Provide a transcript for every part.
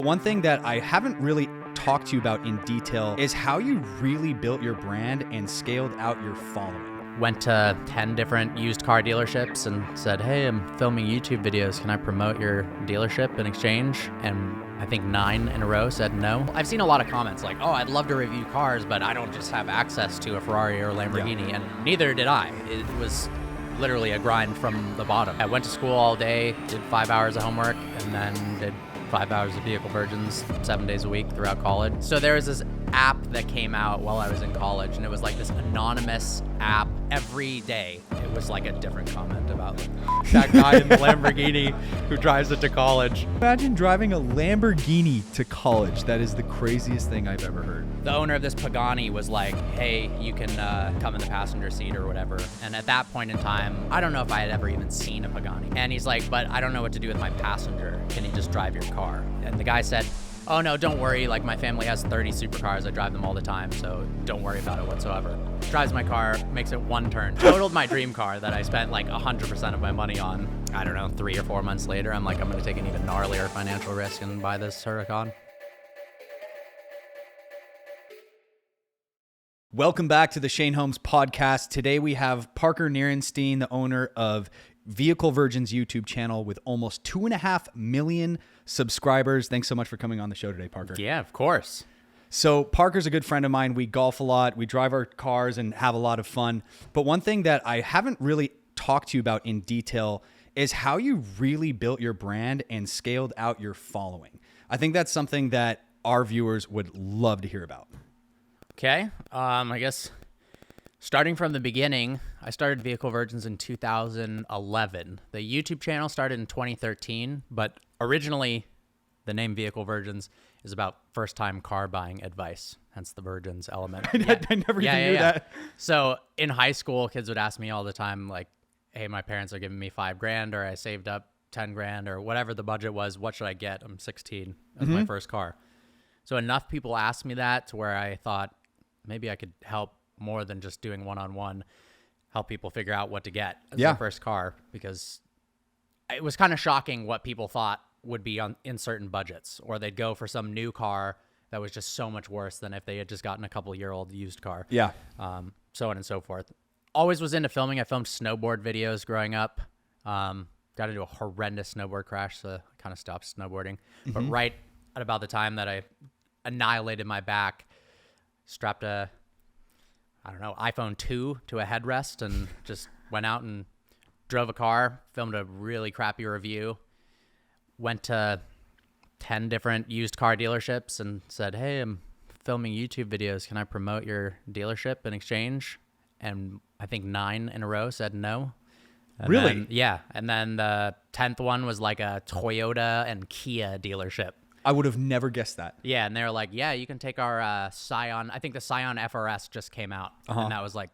One thing that I haven't really talked to you about in detail is how you really built your brand and scaled out your following. Went to 10 different used car dealerships and said, hey, I'm filming YouTube videos. Can I promote your dealership in exchange? And I think 9 in a row said no. I've seen a lot of comments like, oh, I'd love to review cars, but I don't just have access to a Ferrari or a Lamborghini. And neither did I. It was literally a grind from the bottom. I went to school all day, did 5 hours of homework, and then did 5 hours of vehicle virgins 7 days a week throughout college. So there was this app that came out while I was in college, and it was like this anonymous app. Every day it was like a different comment about that guy in the Lamborghini who drives it to college. Imagine driving a Lamborghini to college. That is the craziest thing I've ever heard. The owner of this Pagani was like, hey, you can come in the passenger seat or whatever. And at that point in time, I don't know if I had ever even seen a Pagani. And he's like, but I don't know what to do with my passenger. Can you just drive your car? And the guy said, oh no, don't worry. Like, my family has 30 supercars. I drive them all the time, so don't worry about it whatsoever. Drives my car, makes it one turn. Totaled my dream car that I spent like 100% of my money on. I don't know, 3 or 4 months later, I'm like, I'm gonna take an even gnarlier financial risk and buy this Huracan. Welcome back to the Shane Holmes podcast. Today we have Parker Nierenstein, the owner of Vehicle Virgins YouTube channel with almost 2.5 million subscribers. Thanks so much for coming on the show today, Parker. Yeah, of course. So Parker's a good friend of mine. We golf a lot. We drive our cars and have a lot of fun. But one thing that I haven't really talked to you about in detail is how you really built your brand and scaled out your following. I think that's something that our viewers would love to hear about. Okay. I guess starting from the beginning, I started Vehicle Virgins in 2011. The YouTube channel started in 2013, but originally the name Vehicle Virgins is about first-time car buying advice, hence the Virgins element. I never even knew that. So in high school, kids would ask me all the time, like, hey, my parents are giving me $5,000, or I saved up $10,000, or whatever the budget was. What should I get? I'm 16. That's my first car. So enough people asked me that to where I thought maybe I could help more than just doing one-on-one, help people figure out what to get as their first car, because it was kind of shocking what people thought would be in certain budgets, or they'd go for some new car that was just so much worse than if they had just gotten a couple-year-old used car. Yeah. So on and so forth. Always was into filming. I filmed snowboard videos growing up. Got into a horrendous snowboard crash, so I kind of stopped snowboarding. But right at about the time that I annihilated my back, strapped a, I don't know, iPhone 2 to a headrest and just went out and drove a car, filmed a really crappy review, went to 10 different used car dealerships and said, hey, I'm filming YouTube videos. Can I promote your dealership in exchange? And I think 9 in a row said no. And really? Then, yeah. And then the 10th one was like a Toyota and Kia dealership. I would have never guessed that. Yeah, and they were like, yeah, you can take our Scion. I think the Scion FRS just came out. And that was like,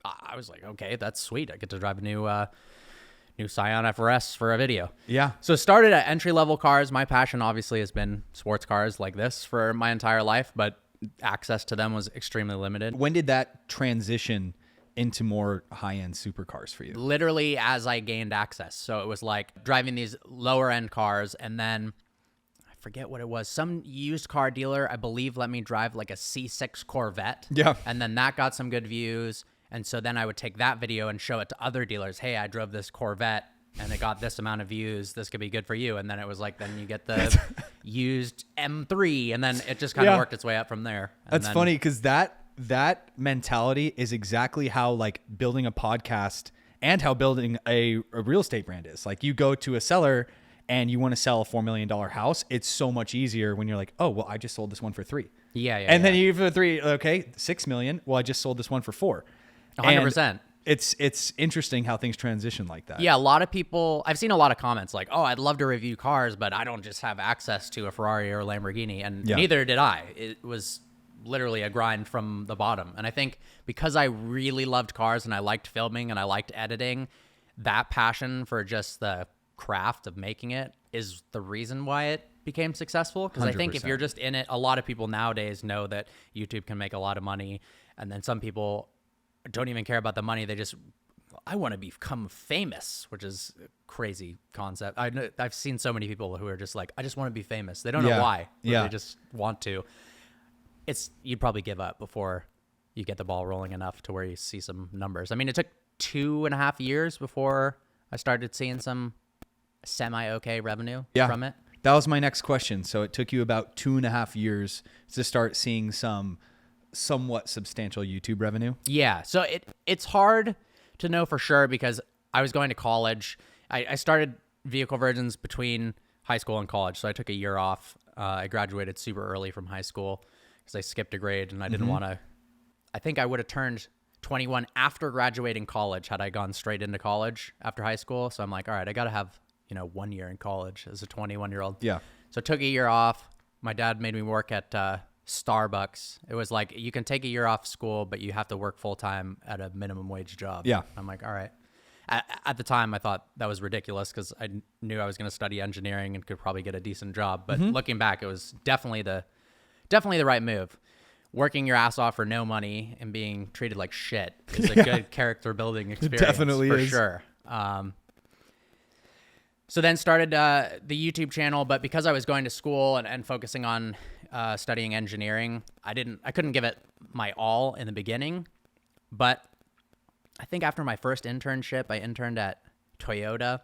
I was like, okay, that's sweet. I get to drive a new Scion FRS for a video. Yeah. So started at entry-level cars. My passion obviously has been sports cars like this for my entire life, but access to them was extremely limited. When did that transition into more high-end supercars for you? Literally as I gained access. So it was like driving these lower-end cars, and then forget what it was. Some used car dealer, I believe, let me drive like a C6 Corvette. Yeah. And then that got some good views. And so then I would take that video and show it to other dealers. Hey, I drove this Corvette and it got this amount of views. This could be good for you. And then it was like, then you get the used M3. And then it just kind of worked its way up from there. And that's funny, because that mentality is exactly how like building a podcast and how building a real estate brand is. Like, you go to a seller and you want to sell a $4 million house, it's so much easier when you're like, oh, well, I just sold this one for 3. And then you for 3, okay, 6 million. Well, I just sold this one for 4. 100%. It's interesting how things transition like that. Yeah, a lot of people, I've seen a lot of comments like, oh, I'd love to review cars, but I don't just have access to a Ferrari or a Lamborghini. And neither did I. It was literally a grind from the bottom. And I think because I really loved cars and I liked filming and I liked editing, that passion for just the craft of making it is the reason why it became successful. Because I think if you're just in it, a lot of people nowadays know that YouTube can make a lot of money, and then some people don't even care about the money. They just I want to become famous, which is a crazy concept. I've seen so many people who are just like, I just want to be famous. They don't know why. But they just want to. You'd probably give up before you get the ball rolling enough to where you see some numbers. I mean, it took 2.5 years before I started seeing some semi-okay revenue from it. That was my next question. So it took you about 2.5 years to start seeing some somewhat substantial YouTube revenue? Yeah. So it's hard to know for sure because I was going to college. I started vehicle virgins between high school and college. So I took a year off. I graduated super early from high school because I skipped a grade and I didn't want to. I think I would have turned 21 after graduating college had I gone straight into college after high school. So I'm like, all right, I got to have, 1 year in college as a 21-year-old. Yeah. So I took a year off. My dad made me work at Starbucks. It was like, you can take a year off school, but you have to work full time at a minimum wage job. Yeah. I'm like, all right. At the time, I thought that was ridiculous because I knew I was going to study engineering and could probably get a decent job. But looking back, it was definitely the right move. Working your ass off for no money and being treated like shit is a good character building experience. It definitely for is. Sure. So then started the YouTube channel, but because I was going to school and focusing on studying engineering, I couldn't give it my all in the beginning. But I think after my first internship, I interned at Toyota.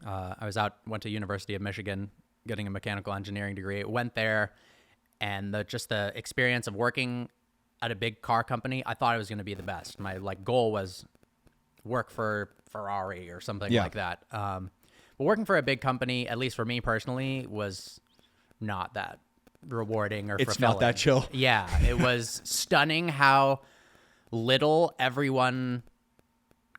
I went to University of Michigan, getting a mechanical engineering degree. Went there, and the experience of working at a big car company, I thought it was going to be the best. My goal was work for Ferrari or something like that. But working for a big company, at least for me personally, was not that rewarding or It's fulfilling. not that chill. Yeah, it was stunning how little everyone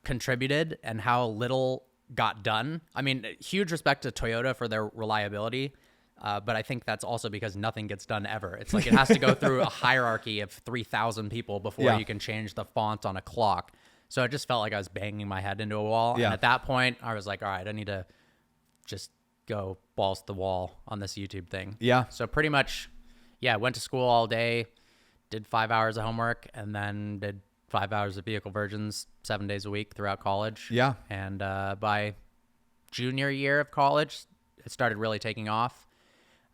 contributed and how little got done. I mean, huge respect to Toyota for their reliability, but I think that's also because nothing gets done ever. It's like it has to go through a hierarchy of 3,000 people before you can change the font on a clock. So it just felt like I was banging my head into a wall. Yeah. And at that point, I was like, all right, I need to just go balls to the wall on this YouTube thing. Yeah. So pretty much, went to school all day, did 5 hours of homework, and then did 5 hours of vehicle virgins 7 days a week throughout college. Yeah. And by junior year of college, it started really taking off.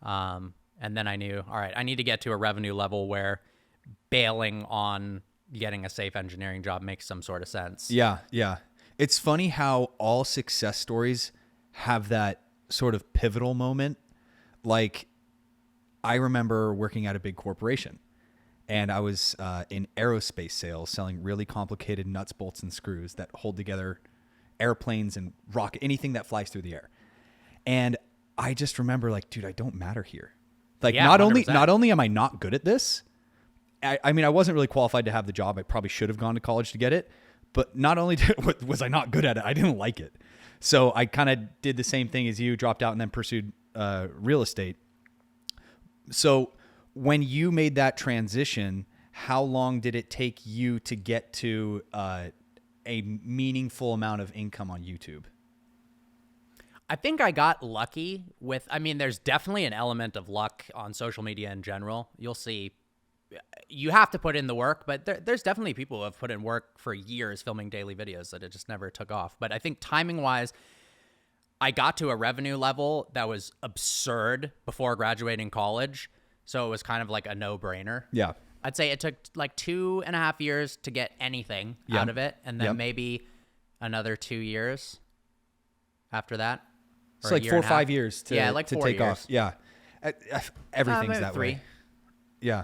And then I knew, all right, I need to get to a revenue level where bailing on getting a safe engineering job makes some sort of sense. Yeah. Yeah. It's funny how all success stories have that sort of pivotal moment. Like, I remember working at a big corporation and I was in aerospace sales, selling really complicated nuts, bolts, and screws that hold together airplanes and anything that flies through the air. And I just remember dude, I don't matter here. Not 100%. only am I not good at this, I mean, I wasn't really qualified to have the job. I probably should have gone to college to get it, but not only was I not good at it, I didn't like it. So I kind of did the same thing as you, dropped out and then pursued real estate. So when you made that transition, how long did it take you to get to a meaningful amount of income on YouTube? I think I got lucky there's definitely an element of luck on social media in general. You'll see, you have to put in the work, but there's definitely people who have put in work for years filming daily videos that it just never took off. But I think timing wise, I got to a revenue level that was absurd before graduating college. So it was kind of like a no-brainer. Yeah. I'd say it took 2.5 years to get anything out of it. And then maybe another 2 years after that. It's 4 or 5 years to 4 take years. off. Yeah. Everything's that 3. way. Yeah.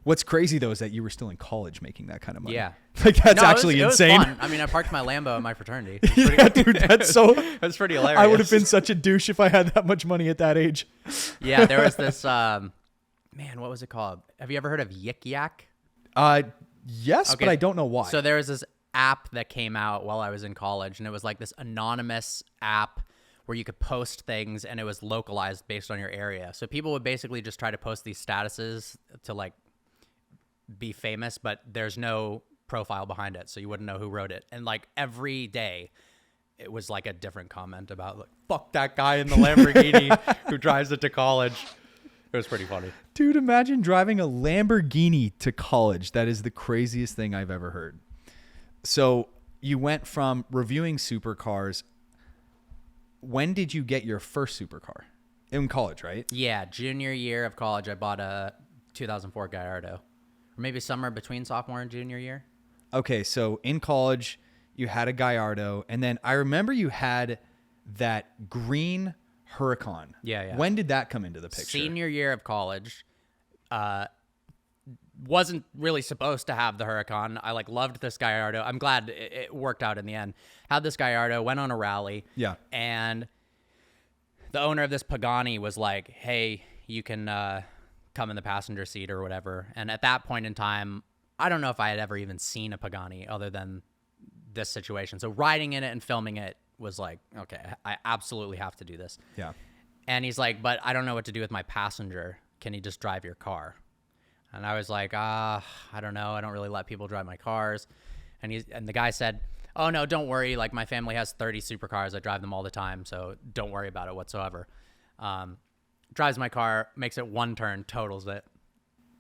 What's crazy though is that you were still in college making that kind of money. Yeah. That's actually it was insane. fun. I mean, I parked my Lambo at my fraternity. Yeah, dude, that's so. That's pretty hilarious. I would have been such a douche if I had that much money at that age. Yeah, there was this, what was it called? Have you ever heard of Yik Yak? Yes, Okay. but I don't know why. So there was this app that came out while I was in college, and it was like this anonymous app where you could post things, and it was localized based on your area. So people would basically just try to post these statuses to be famous, but there's no profile behind it, so you wouldn't know who wrote it. And every day it was a different comment about fuck that guy in the Lamborghini who drives it to college. It was pretty funny. Dude, imagine driving a Lamborghini to college. That is the craziest thing I've ever heard. So you went from reviewing supercars. When did you get your first supercar? In college, right? Yeah, junior year of college, I bought a 2004 Gallardo. Or maybe somewhere between sophomore and junior year. Okay, so in college, you had a Gallardo, and then I remember you had that green Huracan. Yeah. When did that come into the picture? Senior year of college. Wasn't really supposed to have the Huracan. I loved this Gallardo. I'm glad it worked out in the end. Had this Gallardo, went on a rally. Yeah. And the owner of this Pagani was like, hey, you can come in the passenger seat or whatever. And at that point in time, I don't know if I had ever even seen a Pagani other than this situation. So riding in it and filming it was like, okay, I absolutely have to do this. Yeah. And he's like, but I don't know what to do with my passenger. Can he just drive your car? And I was like, I don't know. I don't really let people drive my cars. And the guy said, oh, no, don't worry. Like, my family has 30 supercars. I drive them all the time, so don't worry about it whatsoever. Drives my car, makes it one turn, totals it.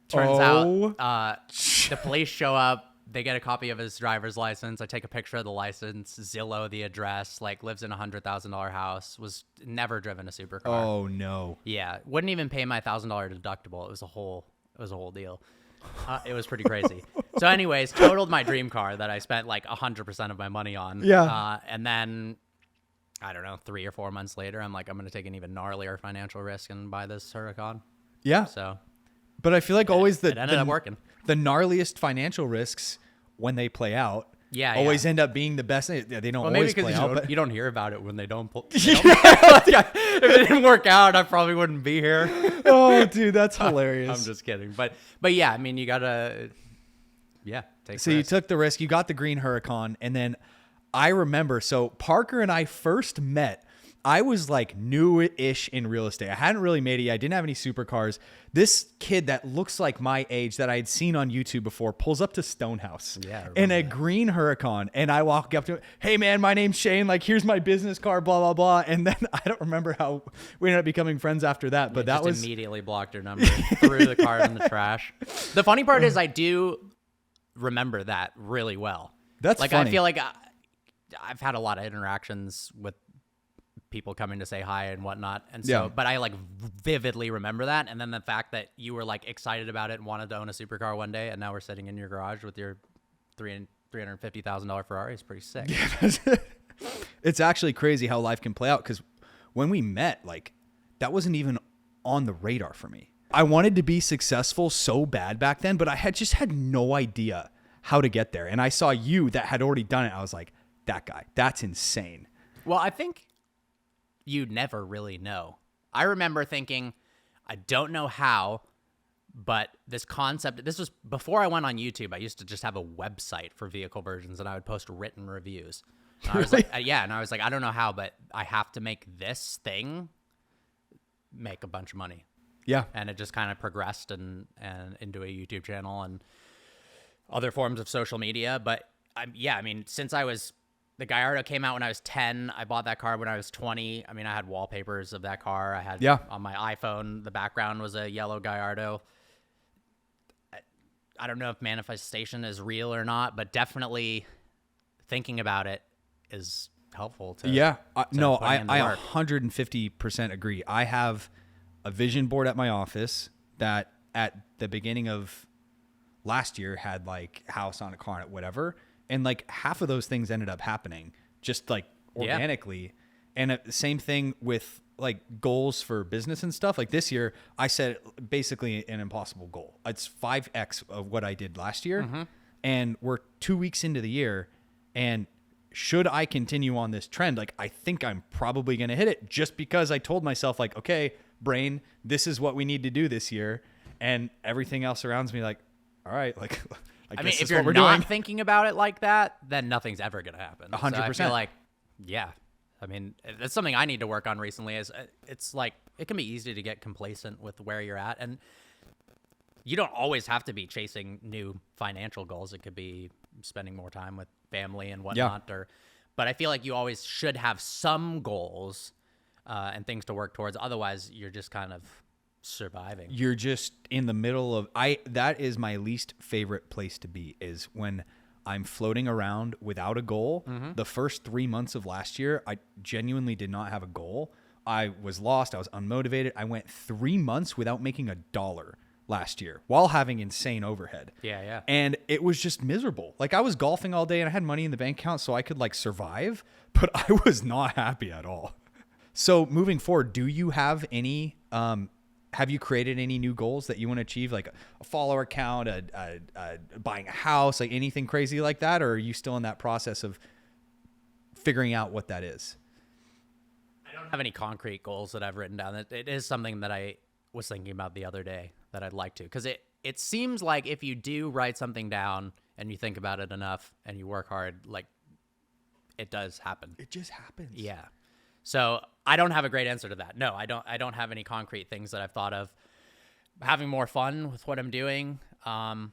Turns out the police show up. They get a copy of his driver's license. I take a picture of the license, Zillow the address, lives in a $100,000 house, was never driven a supercar. Oh, no. Yeah, wouldn't even pay my $1,000 deductible. It was a whole deal. It was pretty crazy. So anyways, totaled my dream car that I spent 100% of my money on. Yeah. And then, I don't know, 3 or 4 months later, I'm like, I'm going to take an even gnarlier financial risk and buy this Huracan. Yeah. So. But I feel like always it ended up working. The gnarliest financial risks, when they play out, always end up being the best. They don't always play out. But you don't hear about it when they don't. If it didn't work out, I probably wouldn't be here. Oh, dude, that's hilarious. I'm just kidding. But yeah, I mean, you gotta, take. So you took the risk. You got the green Huracan, and then I remember. So Parker and I first met. I was new-ish in real estate. I hadn't really made it yet. I didn't have any supercars. This kid that looks like my age that I had seen on YouTube before pulls up to Stonehouse in a green Huracan. And I walk up to him, hey, man, my name's Shane. Here's my business card, blah, blah, blah. And then I don't remember how we ended up becoming friends after that. But that was immediately blocked your number, threw the card in the trash. The funny part is I do remember that really well. That's funny. I feel like I've had a lot of interactions with people coming to say hi and whatnot, and so but I vividly remember that, and then the fact that you were excited about it and wanted to own a supercar one day, and now we're sitting in your garage with your $350,000 Ferrari is pretty sick. It's actually crazy how life can play out, because when we met, that wasn't even on the radar for me. I wanted to be successful so bad back then, but I had no idea how to get there. And I saw you that had already done it. I was like, that guy, that's insane. Well, I think you never really know. I remember thinking, I don't know how, but this concept, this was before I went on YouTube. I used to just have a website for vehicle versions, and I would post written reviews. And I was and I was like, I don't know how, but I have to make this thing make a bunch of money. Yeah. And it just kind of progressed and into a YouTube channel and other forms of social media. But since the Gallardo came out when I was 10. I bought that car when I was 20. I mean, I had wallpapers of that car. I had on my iPhone, the background was a yellow Gallardo. I don't know if manifestation is real or not, but definitely thinking about it is helpful to I 150% agree. I have a vision board at my office that at the beginning of last year had house on a car and whatever. And half of those things ended up happening just organically. Yeah. And same thing with goals for business and stuff. This year I set basically an impossible goal. It's 5X of what I did last year. Mm-hmm. And we're 2 weeks into the year. And should I continue on this trend, I think I'm probably going to hit it, just because I told myself okay, brain, this is what we need to do this year. And everything else around me, all right, I mean, if you're not thinking about it like that, then nothing's ever going to happen. 100%. So I feel I mean, that's something I need to work on recently. Is it's it can be easy to get complacent with where you're at, and you don't always have to be chasing new financial goals. It could be spending more time with family and whatnot. But I feel like you always should have some goals and things to work towards. Otherwise, you're just kind of surviving. You're just in the middle of that is my least favorite place to be, is when I'm floating around without a goal. The first 3 months of last year, I genuinely did not have a goal. I was lost. I was unmotivated. I went 3 months without making $1 last year while having insane overhead. Yeah. And it was just miserable. Like, I was golfing all day and I had money in the bank account so I could like survive, but I was not happy at all. So moving forward, do you have any, have you created any new goals that you want to achieve, like a follower count, buying a house, like anything crazy like that? Or are you still in that process of figuring out what that is? I don't have any concrete goals that I've written down. It is something that I was thinking about the other day that I'd like to, because it seems like if you do write something down and you think about it enough and you work hard, like it does happen. It just happens. Yeah. So I don't have a great answer to that. No, I don't have any concrete things that I've thought of. Having more fun with what I'm doing. I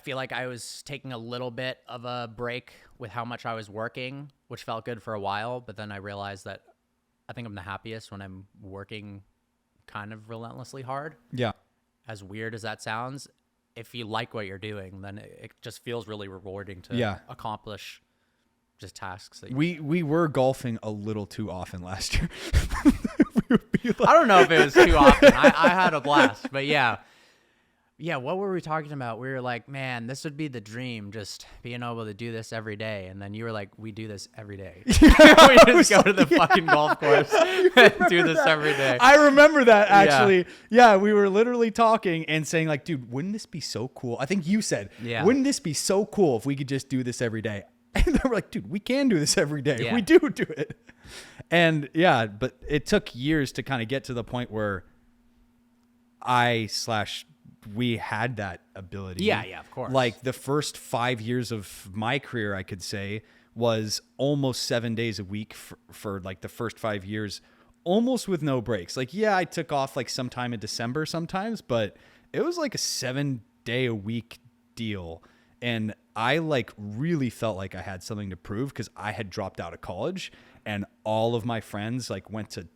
feel like I was taking a little bit of a break with how much I was working, which felt good for a while. But then I realized that I think I'm the happiest when I'm working kind of relentlessly hard. Yeah. As weird as that sounds, if you like what you're doing, then it just feels really rewarding to accomplish just tasks. That We were golfing a little too often last year. I don't know if it was too often. I had a blast, but yeah. What were we talking about? We were like, man, this would be the dream, just being able to do this every day. And then you were like, we do this every day. We just go to the fucking golf course and do this every day. I remember that, actually. Yeah, we were literally talking and saying like, dude, wouldn't this be so cool? I think you said, wouldn't this be so cool if we could just do this every day? And they were like, dude, we can do this every day. Yeah. We do it. And yeah, but it took years to kind of get to the point where we had that ability. Yeah, of course. Like the first 5 years of my career, I could say, was almost 7 days a week for like the first 5 years, almost with no breaks. Like, yeah, I took off like sometime in December sometimes, but it was like a 7 day a week deal. And I like really felt like I had something to prove because I had dropped out of college and all of my friends like went to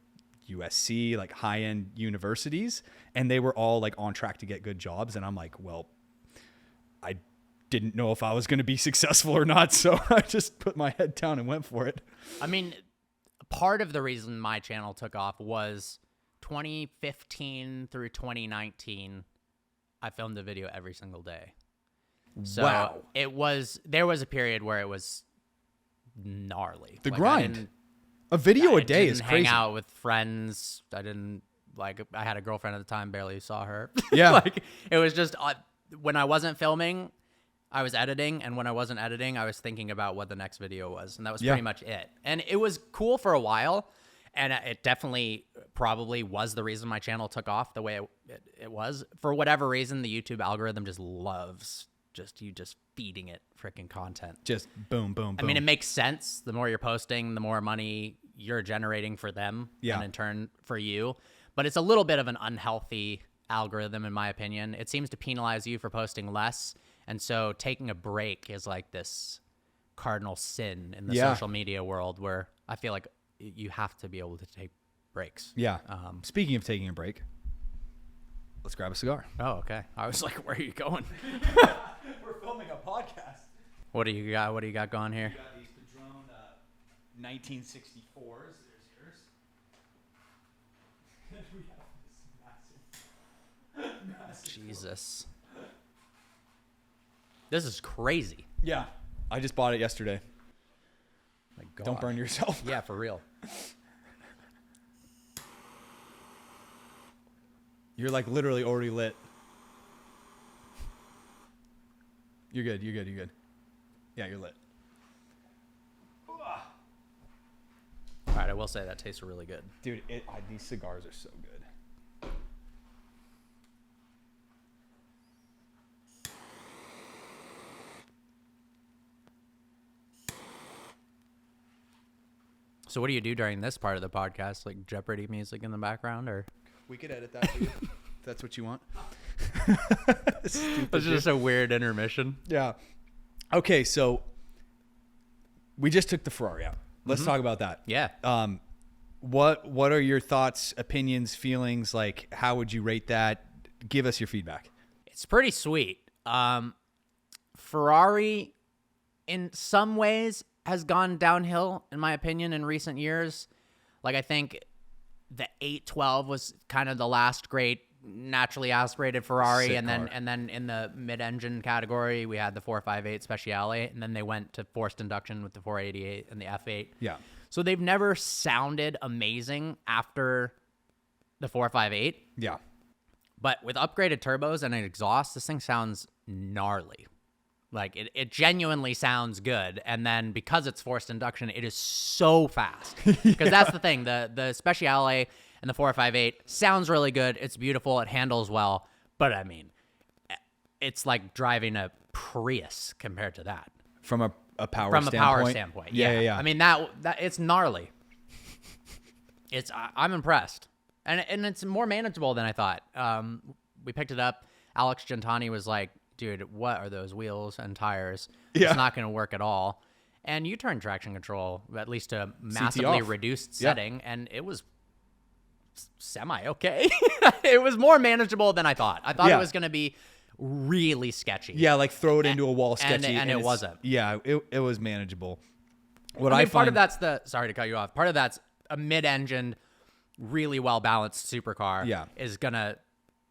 USC, like high-end universities, and they were all like on track to get good jobs. And I'm like, well, I didn't know if I was going to be successful or not. So I just put my head down and went for it. I mean, part of the reason my channel took off was 2015 through 2019. I filmed a video every single day. So wow. There was a period where it was gnarly. The grind. A video a day is crazy. Hang out with friends. I had a girlfriend at the time, barely saw her. Yeah. Like it was just, when I wasn't filming, I was editing. And when I wasn't editing, I was thinking about what the next video was. And that was pretty much it. And it was cool for a while. And it definitely probably was the reason my channel took off the way it was. For whatever reason, the YouTube algorithm just loves you feeding it freaking content. Just boom, boom, boom. I mean, it makes sense. The more you're posting, the more money you're generating for them and in turn for you. But it's a little bit of an unhealthy algorithm, in my opinion. It seems to penalize you for posting less. And so taking a break is like this cardinal sin in the social media world where I feel like you have to be able to take breaks. Yeah. Speaking of taking a break, let's grab a cigar. Oh, okay. I was like, where are you going? We're filming a podcast. What do you got? What do you got going here? We got these Padron 1964s. There's yours. And we have this massive Jesus. This is crazy. Yeah. I just bought it yesterday. My God. Don't burn yourself. Yeah, for real. You're like literally already lit. You're good. Yeah, you're lit. All right, I will say that tastes really good. Dude, these cigars are so good. So what do you do during this part of the podcast? Like Jeopardy music in the background, or? We could edit that too, if that's what you want. It's just a weird intermission. Yeah. Okay, so we just took the Ferrari out. Let's talk about that. Yeah. What are your thoughts, opinions, feelings? Like, how would you rate that? Give us your feedback. It's pretty sweet. Ferrari, in some ways, has gone downhill, in my opinion, in recent years. Like, I think the 812 was kind of the last great naturally aspirated Ferrari, Sick and car. then in the mid-engine category, we had the 458 Speciale, and then they went to forced induction with the 488 and the F8. Yeah. So they've never sounded amazing after the 458, Yeah. but with upgraded turbos and an exhaust, this thing sounds gnarly. Like, it genuinely sounds good. And then because it's forced induction, it is so fast. Because that's the thing. The Speciale and the 458 sounds really good. It's beautiful. It handles well. But, I mean, it's like driving a Prius compared to that. From a power From standpoint. a power standpoint. Yeah. I mean, that it's gnarly. I'm impressed. And it's more manageable than I thought. We picked it up. Alex Gentani was like, dude, what are those wheels and tires? Yeah. It's not going to work at all. And you turn traction control, at least to a massively off. reduced setting, and it was semi-okay. It was more manageable than I thought. I thought it was going to be really sketchy. Yeah, like throw it into a wall sketchy. And it wasn't. Yeah, it was manageable. What I mean, find, part of that's sorry to cut you off. Part of that's a mid-engine, really well-balanced supercar is going to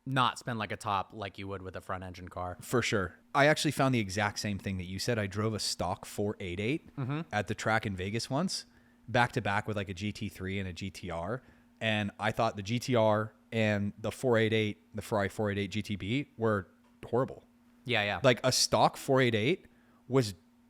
not spin like a top like you would with a front-engine car. For sure. I actually found the exact same thing that you said. I drove a stock 488 at the track in Vegas once, back-to-back with like a GT3 and a GTR. And I thought the GTR and the 488, the Ferrari 488 GTB were horrible. Yeah. Like a stock 488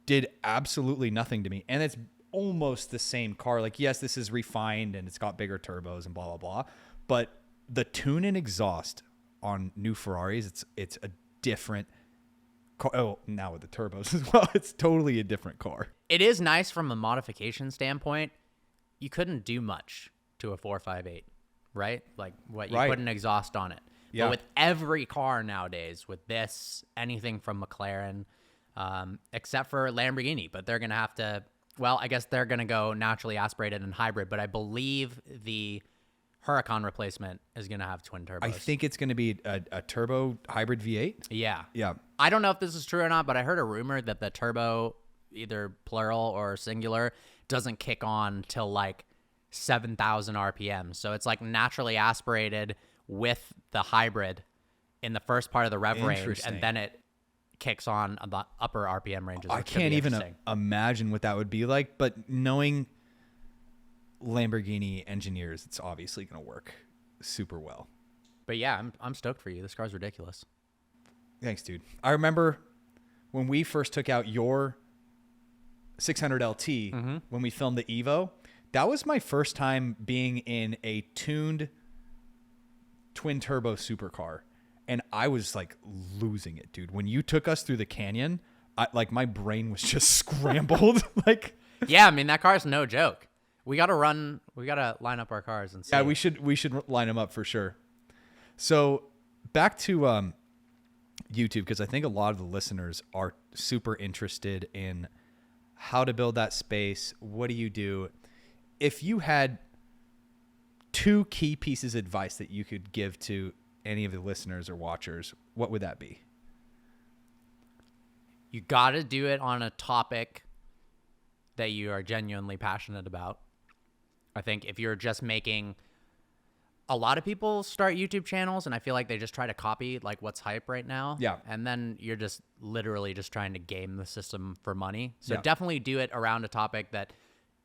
did absolutely nothing to me. And it's almost the same car. Like, yes, this is refined and it's got bigger turbos and blah, blah, blah. But the tune and exhaust on new Ferraris, it's a different car. Oh, now with the turbos as well, it's totally a different car. It is nice from a modification standpoint. You couldn't do much to a 458, right? Like, what you put an exhaust on it. Yeah. But with every car nowadays, with this, anything from McLaren, except for Lamborghini, but they're going to have to, well, I guess they're going to go naturally aspirated and hybrid, but I believe the Huracan replacement is going to have twin turbos. I think it's going to be a turbo hybrid V8. Yeah. Yeah. I don't know if this is true or not, but I heard a rumor that the turbo, either plural or singular, doesn't kick on till like 7,000 RPM. So it's like naturally aspirated with the hybrid in the first part of the rev range, and then it kicks on the upper RPM ranges. I can't even imagine what that would be like, but knowing Lamborghini engineers, it's obviously going to work super well. But yeah, I'm stoked for you. This car's ridiculous. Thanks, dude. I remember when we first took out your 600 LT when we filmed the Evo. That was my first time being in a tuned twin turbo supercar, and I was like losing it, dude. When you took us through the canyon, my brain was just scrambled. Like, yeah, I mean, that car's no joke. We gotta line up our cars and see. Yeah, we should line them up for sure. So back to YouTube, because I think a lot of the listeners are super interested in how to build that space. What do you do? If you had 2 key pieces of advice that you could give to any of the listeners or watchers, what would that be? You gotta do it on a topic that you are genuinely passionate about. I think if you're just making, a lot of people start YouTube channels and I feel like they just try to copy like what's hype right now. Yeah. And then you're just literally just trying to game the system for money. So definitely do it around a topic that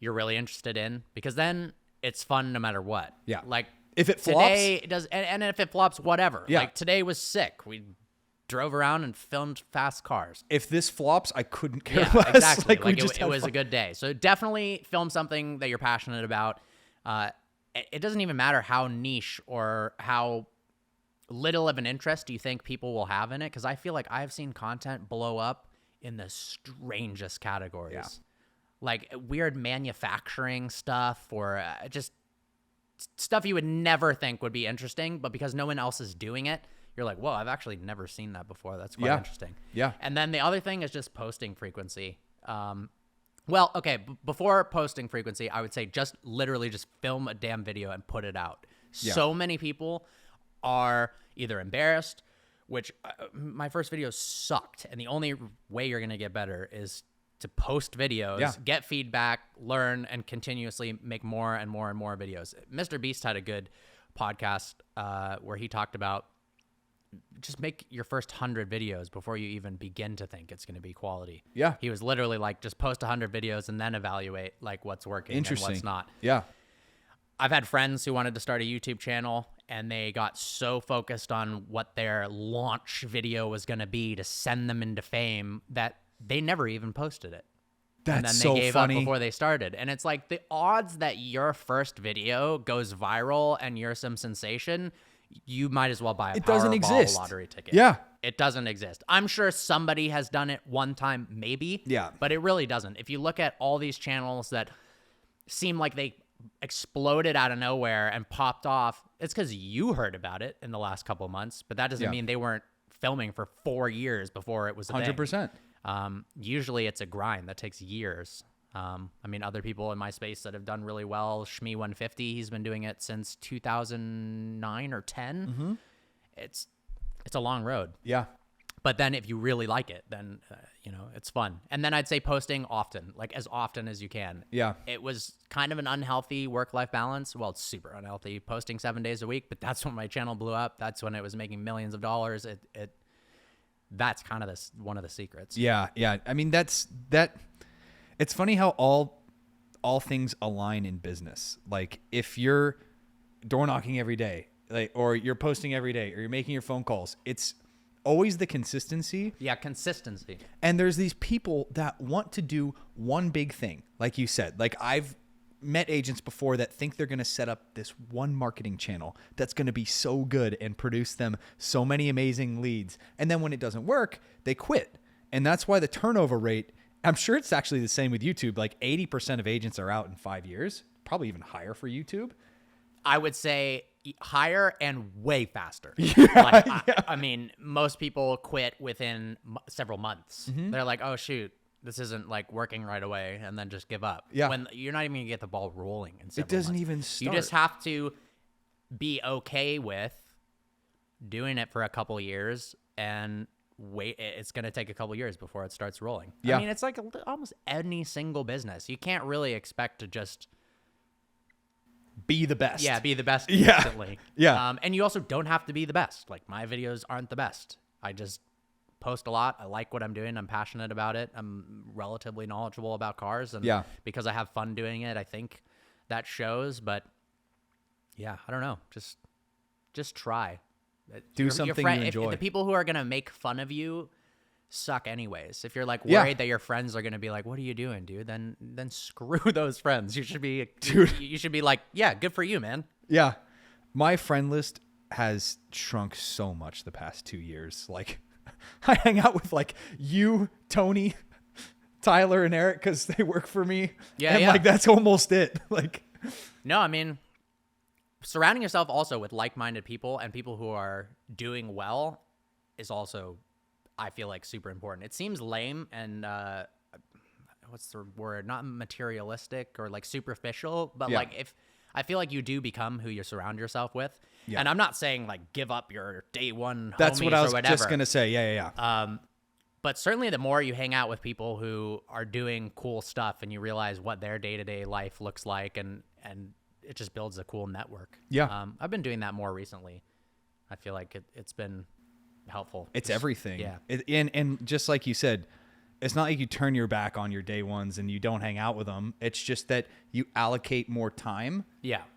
you're really interested in, because then it's fun no matter what. Yeah. Like if it flops, today it does, and if it flops, whatever. Yeah. Like today was sick. We drove around and filmed fast cars. If this flops, I couldn't care Yeah, less. exactly. Like it was a good day. So definitely film something that you're passionate about. It doesn't even matter how niche or how little of an interest you think people will have in it, because I feel like I've seen content blow up in the strangest categories. Yeah. Like weird manufacturing stuff, or just stuff you would never think would be interesting, but because no one else is doing it, you're like, whoa, I've actually never seen that before. That's quite interesting. Yeah. And then the other thing is just posting frequency. Well, okay, before posting frequency, I would say just literally just film a damn video and put it out. Yeah. So many people are either embarrassed which my first video sucked. And the only way you're going to get better is to post videos, get feedback, learn, and continuously make more and more and more videos. Mr. Beast had a good podcast where he talked about just make your first 100 videos before you even begin to think it's going to be quality. Yeah. He was literally like, just post 100 videos and then evaluate like what's working and what's not. Yeah. I've had friends who wanted to start a YouTube channel and they got so focused on what their launch video was going to be to send them into fame that they never even posted it. And then they gave up before they started. And it's like the odds that your first video goes viral and you're some sensation, you might as well buy a Powerball lottery ticket. Yeah. It doesn't exist. I'm sure somebody has done it one time, maybe. Yeah. But it really doesn't. If you look at all these channels that seem like they exploded out of nowhere and popped off, it's because you heard about it in the last couple of months. But that doesn't mean they weren't filming for 4 years before it was a 100%. Usually it's a grind that takes years. I mean, other people in my space that have done really well, Shmee150, he's been doing it since 2009 or 10. Mm-hmm. It's a long road. Yeah. But then if you really like it, then, it's fun. And then I'd say posting often, like as often as you can. Yeah. It was kind of an unhealthy work-life balance. Well, it's super unhealthy, posting 7 days a week, but that's when my channel blew up. That's when it was making millions of dollars. That's kind of one of the secrets. Yeah. Yeah. I mean, it's funny how all things align in business. Like if you're door knocking every day, or you're posting every day, or you're making your phone calls, it's always the consistency. Yeah, consistency. And there's these people that want to do one big thing. Like you said, like I've met agents before that think they're going to set up this one marketing channel that's going to be so good and produce them so many amazing leads. And then when it doesn't work, they quit. And that's why the turnover rate, I'm sure it's actually the same with YouTube. Like 80% of agents are out in 5 years, probably even higher for YouTube. I would say higher and way faster. I mean, most people quit within several months. Mm-hmm. They're like, oh, shoot, this isn't like working right away, and then just give up. Yeah. When you're not even going to get the ball rolling in several months. It doesn't even start. You just have to be okay with doing it for a couple years and wait. It's going to take a couple years before it starts rolling. Yeah. I mean, it's like almost any single business. You can't really expect to just be the best. Yeah, be the best instantly. Yeah. And you also don't have to be the best. Like my videos aren't the best. I just post a lot. I like what I'm doing. I'm passionate about it. I'm relatively knowledgeable about cars. And because I have fun doing it, I think that shows. But yeah, I don't know. Just try. Do something you enjoy. If the people who are going to make fun of you suck anyways. If you're like worried that your friends are going to be like, what are you doing, dude? Then screw those friends. You should be, you should be like, yeah, good for you, man. Yeah. My friend list has shrunk so much the past 2 years. Like I hang out with like you, Tony, Tyler, and Eric because they work for me. Yeah. And like, that's almost it. Like, no, I mean, surrounding yourself also with like-minded people and people who are doing well is also, I feel like, super important. It seems lame and what's the word? Not materialistic or like superficial, but like if I feel like you do become who you surround yourself with. Yeah. And I'm not saying like give up your day one. That's what I was just gonna say. Yeah. But certainly the more you hang out with people who are doing cool stuff and you realize what their day-to-day life looks like, and it just builds a cool network. Yeah. I've been doing that more recently. I feel like it's been helpful. It's everything. Yeah. And just like you said, it's not like you turn your back on your day ones and you don't hang out with them. It's just that you allocate more time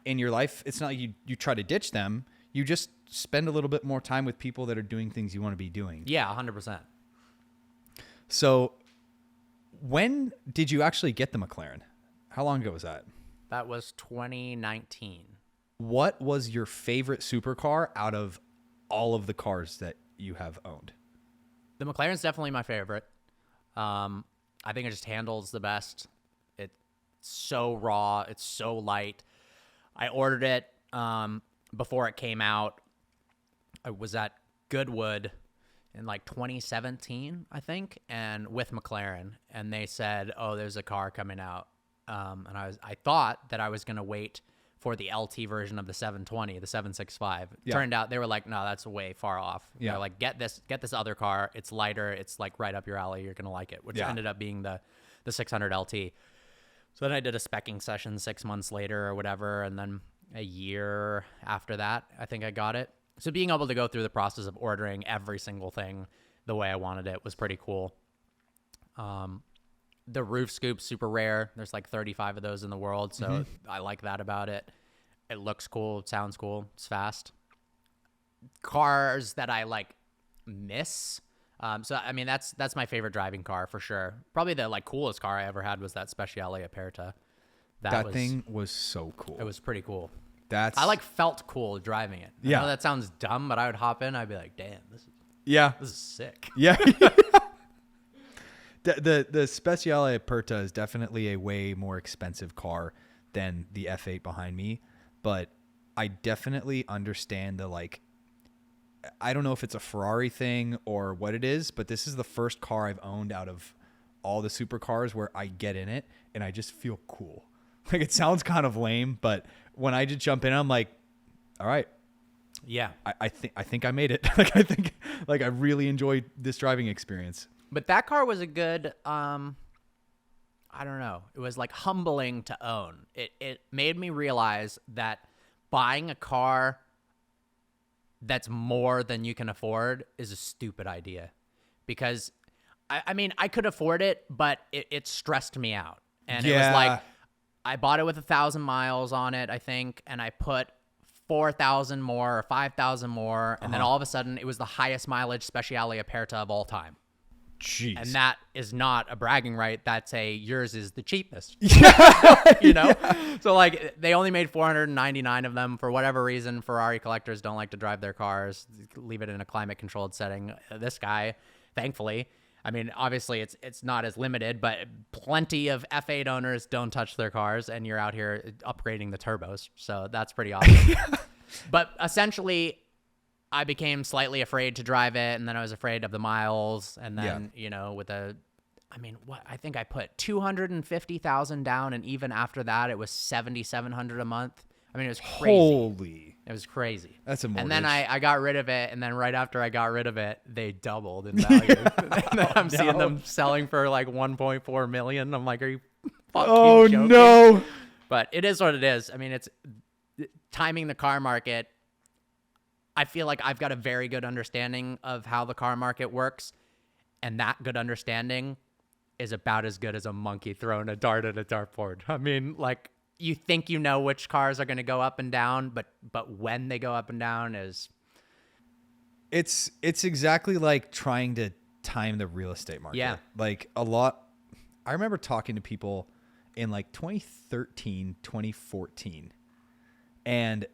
in your life. It's not like you try to ditch them. You just spend a little bit more time with people that are doing things you want to be doing. Yeah, 100%. So when did you actually get the McLaren? How long ago was that? That was 2019. What was your favorite supercar out of all of the cars that you have owned? The McLaren's definitely my favorite. I think it just handles the best. It's so raw. It's so light. I ordered it before it came out. I was at Goodwood in like 2017, I think, and with McLaren, and they said, "Oh, there's a car coming out." And I thought that I was gonna wait for the LT version of the 720, the 765. Yeah. Turned out they were like, no, that's way far off. Yeah. They're like, get this other car. It's lighter. It's like right up your alley. You're gonna like it, which Yeah. ended up being the 600 LT. So then I did a speccing session 6 months later or whatever, and then a year after that, I think I got it. So being able to go through the process of ordering every single thing the way I wanted it was pretty cool. The roof scoop's super rare. There's like 35 of those in the world, so I like that about it. It looks cool. It sounds cool. It's fast. Cars that I like miss. So I mean that's my favorite driving car for sure. Probably the like coolest car I ever had was that Speciale Aperta. That thing was so cool. It was pretty cool. That's I like felt cool driving it. I Yeah. know that sounds dumb, but I would hop in. I'd be like, damn, this yeah. is sick. Yeah. The Speciale Aperta is definitely a way more expensive car than the F8 behind me, but I definitely understand the like. I don't know if it's a Ferrari thing or what it is, but this is the first car I've owned out of all the supercars where I get in it and I just feel cool. Like it sounds kind of lame, but when I just jump in, I'm like, all right, Yeah. I think I made it. Like I think like I really enjoyed this driving experience. But that car was a good, I don't know. It was like humbling to own. It made me realize that buying a car that's more than you can afford is a stupid idea. Because, I mean, I could afford it, but it stressed me out. And it was like, I bought it with 1,000 miles on it, I think, and I put 4,000 more or 5,000 more, and then all of a sudden it was the highest mileage Speciale Aperta of all time. Jeez. And that is not a bragging right. That's a yours is the cheapest. Yeah. You know? So like they only made 499 of them for whatever reason. Ferrari collectors don't like to drive their cars, leave it in a climate controlled setting. This guy, thankfully, I mean, obviously it's not as limited, but plenty of F8 owners don't touch their cars and you're out here upgrading the turbos. So that's pretty awesome. But essentially I became slightly afraid to drive it, and then I was afraid of the miles, and then you know, I think I put 250,000 down, and even after that, it was 7,700 a month. I mean, it was crazy. Holy. It was crazy. That's a mortgage. And then I got rid of it, and then right after I got rid of it, they doubled in value. And then I'm seeing them selling for like 1.4 million. I'm like, are you fucking joking? No. But it is what it is. I mean, it's timing the car market. I feel like I've got a very good understanding of how the car market works, and that good understanding is about as good as a monkey throwing a dart at a dartboard. I mean, like, you think you know which cars are going to go up and down, but when they go up and down is... It's exactly like trying to time the real estate market. Yeah. Like a lot... I remember talking to people in like 2013, 2014, and...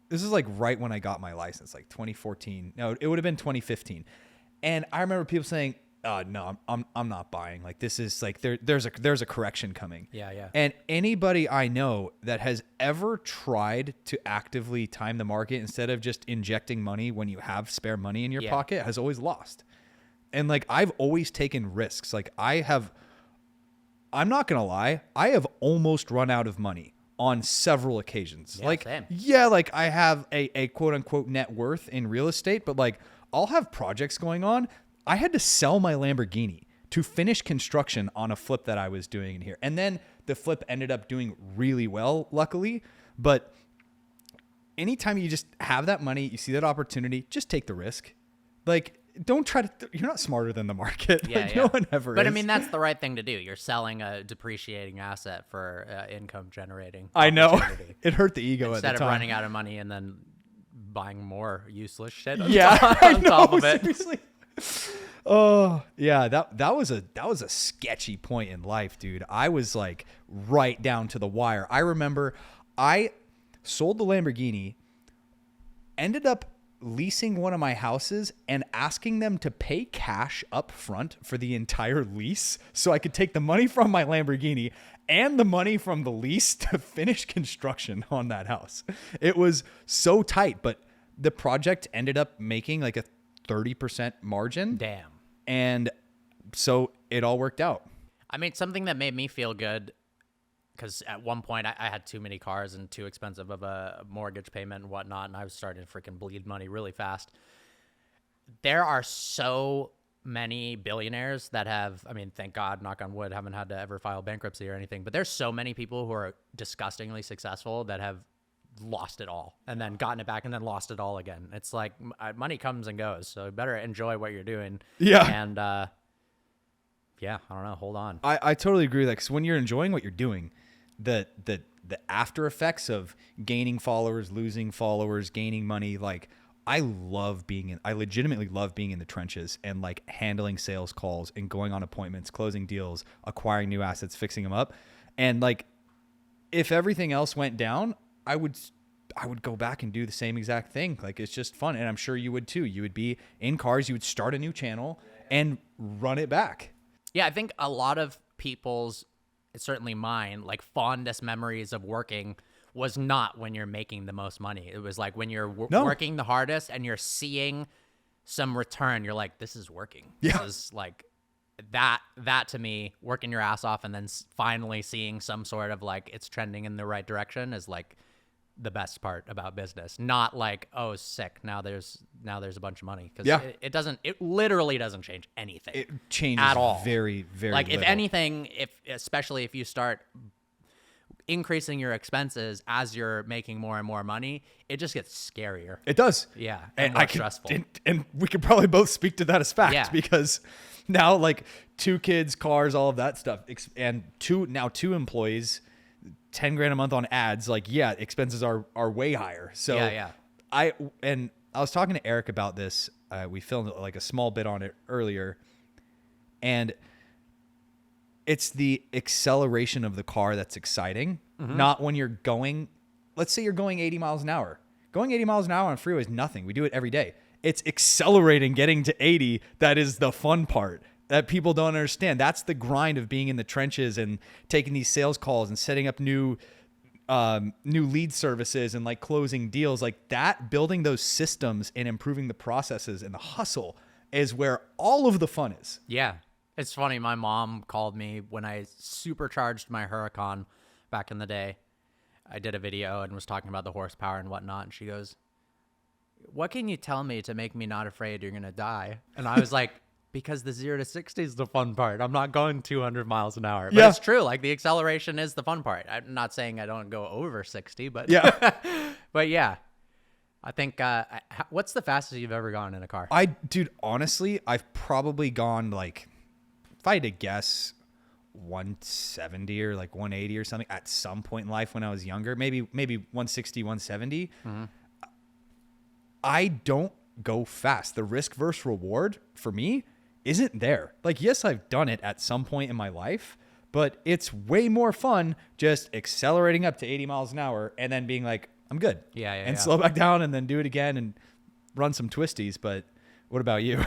This is like right when I got my license, like 2014. No, it would have been 2015. And I remember people saying, no, I'm not buying. Like this is like there's a correction coming. Yeah. And anybody I know that has ever tried to actively time the market instead of just injecting money when you have spare money in your pocket has always lost. And like I've always taken risks. Like I'm not gonna lie, I have almost run out of money on several occasions. Yeah, like, same. yeah, like I have a quote unquote net worth in real estate, but like I'll have projects going on. I had to sell my Lamborghini to finish construction on a flip that I was doing in here. And then the flip ended up doing really well, luckily. But anytime you just have that money, you see that opportunity, just take the risk. Like, don't try to, you're not smarter than the market. Yeah, like, no one ever But is. I mean, that's the right thing to do. You're selling a depreciating asset for income generating. I know. opportunity. It hurt the ego Instead at the of time. running out of money and then buying more useless shit on, Yeah, top, I on top know, of it. seriously. Oh yeah, that was a sketchy point in life, dude. I was like right down to the wire. I remember I sold the Lamborghini, ended up leasing one of my houses and asking them to pay cash up front for the entire lease so I could take the money from my Lamborghini and the money from the lease to finish construction on that house. It was so tight, but the project ended up making like a 30% margin. Damn. And so it all worked out. I mean, something that made me feel good because at one point I had too many cars and too expensive of a mortgage payment and whatnot, and I was starting to freaking bleed money really fast. There are so many billionaires that have, I mean, thank God, knock on wood, haven't had to ever file bankruptcy or anything, but there's so many people who are disgustingly successful that have lost it all and then gotten it back and then lost it all again. It's like money comes and goes, so you better enjoy what you're doing. Yeah. And yeah, I don't know, hold on. I totally agree with that, because when you're enjoying what you're doing, the after effects of gaining followers, losing followers, gaining money, like I legitimately love being in the trenches and like handling sales calls and going on appointments, closing deals, acquiring new assets, fixing them up. And like, if everything else went down, I would go back and do the same exact thing. Like, it's just fun. And I'm sure you would too. You would be in cars, you would start a new channel and run it back. Yeah, I think a lot of people's, certainly mine, like fondest memories of working was not when you're making the most money. It was like when you're working the hardest and you're seeing some return. You're like, this is working. Yeah. This is like that to me, working your ass off and then finally seeing some sort of like it's trending in the right direction is like the best part about business. Not like, oh, sick, now there's a bunch of money. Because it literally doesn't change anything. It changes at all. Very, very like little. If anything, especially if you start increasing your expenses as you're making more and more money, it just gets scarier. It does. Yeah. And more stressful. And we could probably both speak to that as fact, because now like 2 kids, cars, all of that stuff, and 2 employees, 10 grand a month on ads, like, yeah, expenses are way higher. So I was talking to Eric about this. We filmed like a small bit on it earlier, and it's the acceleration of the car that's exciting, not when you're going, let's say you're going 80 miles an hour. Going 80 miles an hour on freeway is nothing. We do it every day. It's accelerating, getting to 80. That is the fun part that people don't understand. That's the grind of being in the trenches and taking these sales calls and setting up new lead services and like closing deals like that. Building those systems and improving the processes and the hustle is where all of the fun is. Yeah. It's funny. My mom called me when I supercharged my Huracan back in the day. I did a video and was talking about the horsepower and whatnot. And she goes, what can you tell me to make me not afraid you're going to die? And I was like, because the 0 to 60 is the fun part. I'm not going 200 miles an hour. But it's true. Like the acceleration is the fun part. I'm not saying I don't go over 60, but but yeah. I think, what's the fastest you've ever gone in a car? Dude, honestly, I've probably gone like, if I had to guess, 170 or like 180 or something at some point in life when I was younger, maybe 160, 170. I don't go fast. The risk versus reward for me isn't there. Like, yes, I've done it at some point in my life, but it's way more fun just accelerating up to 80 miles an hour and then being like, I'm good. And slow back down and then do it again and run some twisties. But what about you?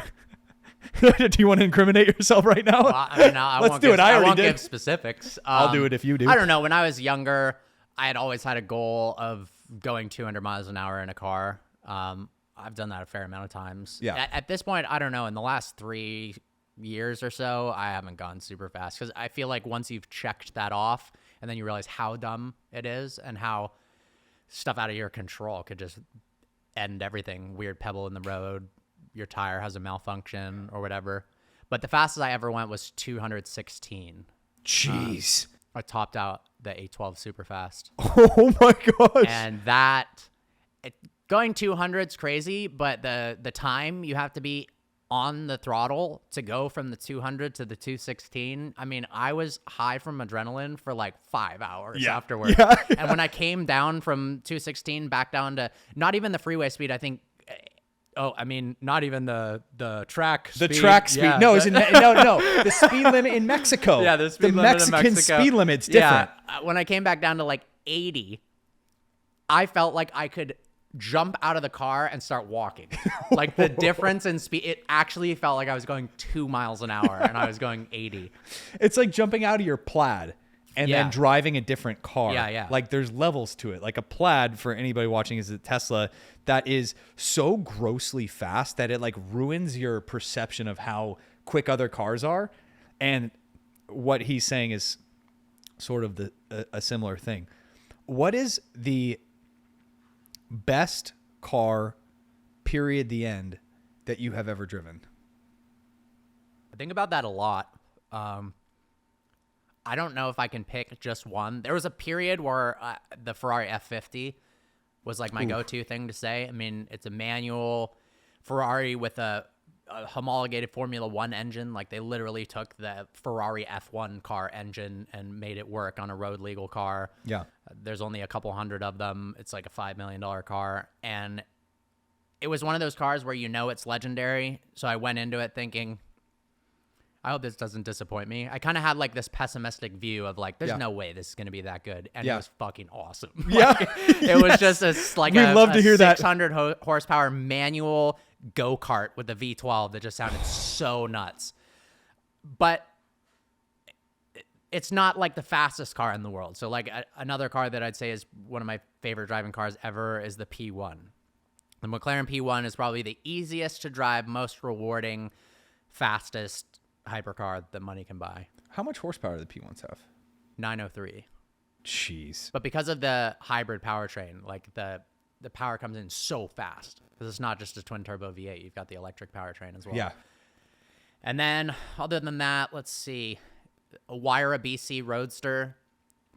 Do you want to incriminate yourself right now? Well, I mean, let's do it. I won't give specifics. I'll do it if you do. I don't know. When I was younger, I had always had a goal of going 200 miles an hour in a car. I've done that a fair amount of times. Yeah. At this point, I don't know. In the last 3 years or so, I haven't gone super fast because I feel like once you've checked that off and then you realize how dumb it is and how stuff out of your control could just end everything. Weird pebble in the road, your tire has a malfunction or whatever. But the fastest I ever went was 216. Jeez. I topped out the A12 super fast. Oh my gosh. And going 200 is crazy, but the time you have to be on the throttle to go from the 200 to the 216. I mean, I was high from adrenaline for like 5 hours afterwards. And when I came down from 216 back down to not even the freeway speed, I think, not even the track speed. The track speed. Yeah, no, the speed limit in Mexico. Yeah, the speed limit in Mexico. Speed limit's different. Yeah, when I came back down to like 80, I felt like I could jump out of the car and start walking. Like the difference in speed, it actually felt like I was going 2 miles an hour and I was going 80. It's like jumping out of your Plaid and then driving a different car. Yeah. Like there's levels to it. Like a Plaid, for anybody watching, is a Tesla that is so grossly fast that it like ruins your perception of how quick other cars are. And what he's saying is sort of a similar thing. What is the best car, period, the end, that you have ever driven? I think about that a lot. I don't know if I can pick just one. There was a period where the Ferrari F50 was like my go-to thing to say. I mean, it's a manual Ferrari with a homologated Formula One engine. Like they literally took the Ferrari F1 car engine and made it work on a road legal car. Yeah. There's only a couple hundred of them. It's like a $5 million car. And it was one of those cars where it's legendary. So I went into it thinking, I hope this doesn't disappoint me. I kind of had like this pessimistic view of like, there's no way this is going to be that good. And it was fucking awesome. Yeah. It was just we love to hear that. 600 horsepower manual go-kart with a V12 that just sounded so nuts. But it's not like the fastest car in the world. So like another car that I'd say is one of my favorite driving cars ever is the P1. The McLaren P1 is probably the easiest to drive, most rewarding, fastest hypercar that money can buy. How much horsepower do the P1s have? 903. Jeez. But because of the hybrid powertrain, like the power comes in so fast because it's not just a twin turbo V8. You've got the electric powertrain as well. Yeah. And then other than that, let's see, a Wyra BC Roadster.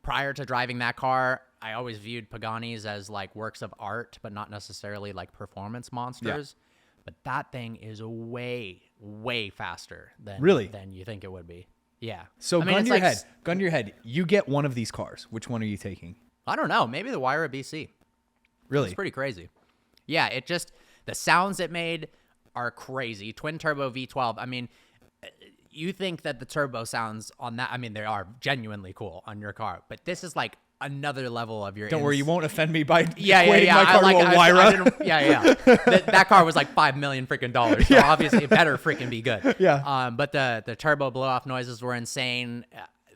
Prior to driving that car, I always viewed Paganis as like works of art, but not necessarily like performance monsters. Yeah. But that thing is way, way faster than you think it would be. Yeah. So gun to your head. You get one of these cars. Which one are you taking? I don't know. Maybe the Wyra BC. Really? It's pretty crazy. Yeah. The sounds it made are crazy. Twin turbo V12. I mean, you think that the turbo sounds on that, I mean, they are genuinely cool on your car, but this is like another level of your. Don't worry, you won't offend me by equating my car to a Wyra. That car was like $5 million freaking dollars, so obviously it better freaking be good. Yeah. But the turbo blow off noises were insane.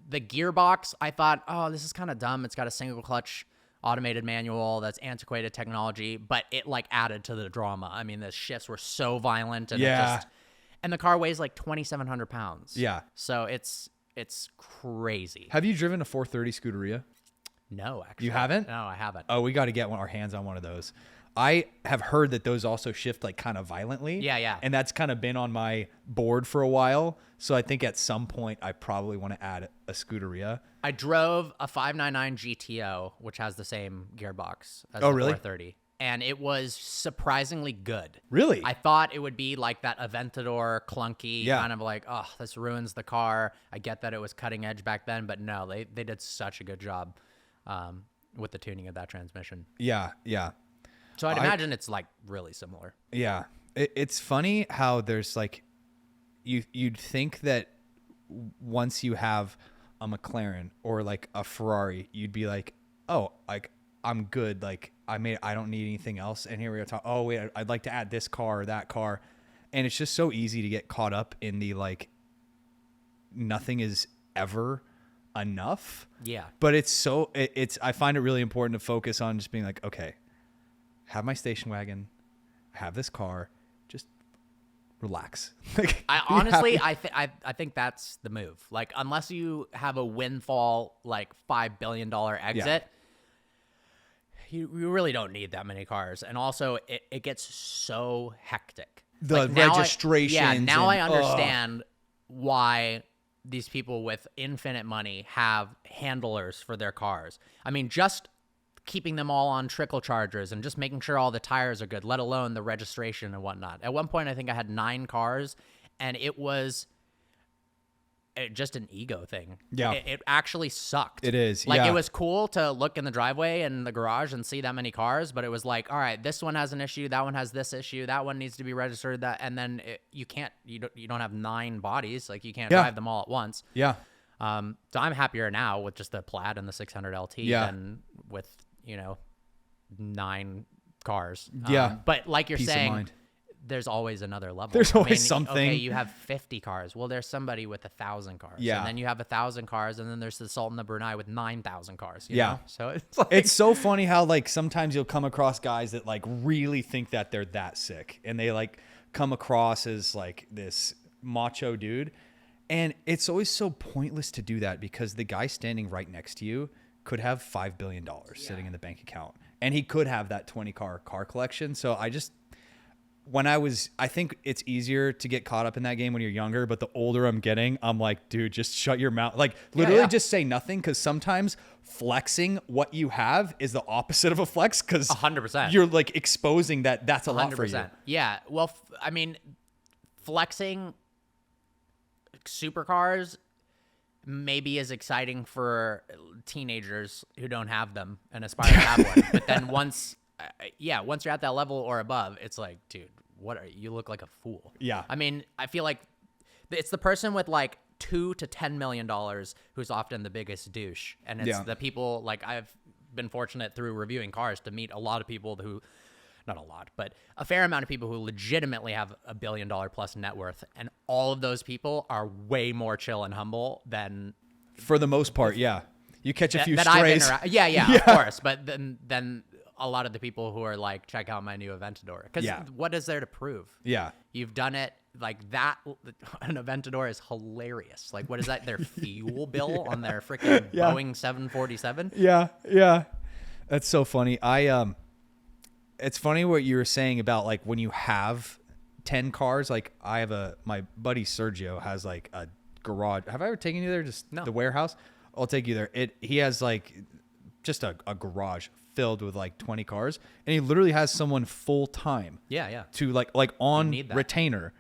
The gearbox, I thought, oh, this is kind of dumb. It's got a single clutch automated manual that's antiquated technology, but it like added to the drama. I mean, the shifts were so violent, and and the car weighs like 2,700 pounds. Yeah. So it's crazy. Have you driven a 430 Scuderia? No, actually. You haven't? No, I haven't. Oh, we got to get our hands on one of those. I have heard that those also shift like kind of violently. Yeah. And that's kind of been on my board for a while. So I think at some point I probably want to add a Scuderia. I drove a 599 GTO, which has the same gearbox as the really? 430. And it was surprisingly good. Really? I thought it would be like that Aventador clunky, kind of like, oh, this ruins the car. I get that it was cutting edge back then, but no, they did such a good job with the tuning of that transmission. Yeah. So I'd imagine it's like really similar. Yeah. It's funny how there's like, you'd think that once you have a McLaren or like a Ferrari, you'd be like, oh, like I'm good. Like I don't need anything else. And here we are talking, oh wait, I'd like to add this car or that car. And it's just so easy to get caught up in the like, nothing is ever enough. Yeah. But I find it really important to focus on just being like, okay, have my station wagon, have this car, just relax. Like, I think that's the move. Like, unless you have a windfall, like $5 billion exit, you really don't need that many cars. And also it gets so hectic. The registrations. I understand why these people with infinite money have handlers for their cars. I mean, just keeping them all on trickle chargers and just making sure all the tires are good, let alone the registration and whatnot. At one point, I think I had 9 cars, and it was just an ego thing. Yeah. It actually sucked. It is. Like, it was cool to look in the driveway and the garage and see that many cars, but it was like, all right, this one has an issue, that one has this issue, that one needs to be registered, and then you don't have 9 bodies. Like, you can't drive them all at once. Yeah. So I'm happier now with just the Plaid and the 600 LT than with 9 cars. But like you're saying, there's always another level. There's always something. Okay, you have 50 cars. Well, there's somebody with 1,000 cars. Yeah. And then you have 1,000 cars, and then there's the Sultan of Brunei with 9,000 cars. You know? So it's like, it's so funny how like sometimes you'll come across guys that like really think that they're that sick, and they like come across as like this macho dude. And it's always so pointless to do that because the guy standing right next to you could have $5 billion sitting in the bank account, and he could have that 20 car collection. So I think it's easier to get caught up in that game when you're younger, but the older I'm getting, I'm like, dude, just shut your mouth. Like literally just say nothing. Cause sometimes flexing what you have is the opposite of a flex. Cause 100%. you're like exposing that's a lot for you. Yeah. Well, I mean, flexing supercars maybe is exciting for teenagers who don't have them and aspire to have one. But then once you're at that level or above, it's like, dude, you look like a fool. Yeah. I mean, I feel like it's the person with like $2 to $10 million who's often the biggest douche. And it's the people, like, I've been fortunate through reviewing cars to meet a lot of people who, not a lot, but a fair amount of people who legitimately have $1 billion plus net worth. And all of those people are way more chill and humble than, for the most part. Yeah. You catch a few that strays. Yeah, of course. But then a lot of the people who are like, check out my new Aventador. Because what is there to prove? Yeah. You've done it like that. An Aventador is hilarious. Like, what is that? Their fuel bill on their freaking Boeing 747? Yeah. Yeah. That's so funny. It's funny what you were saying about like when you have 10 cars, like my buddy Sergio has like a garage. Have I ever taken you there? Just the warehouse? I'll take you there. He has like just a garage filled with like 20 cars, and he literally has someone full time. Yeah. To like on retainer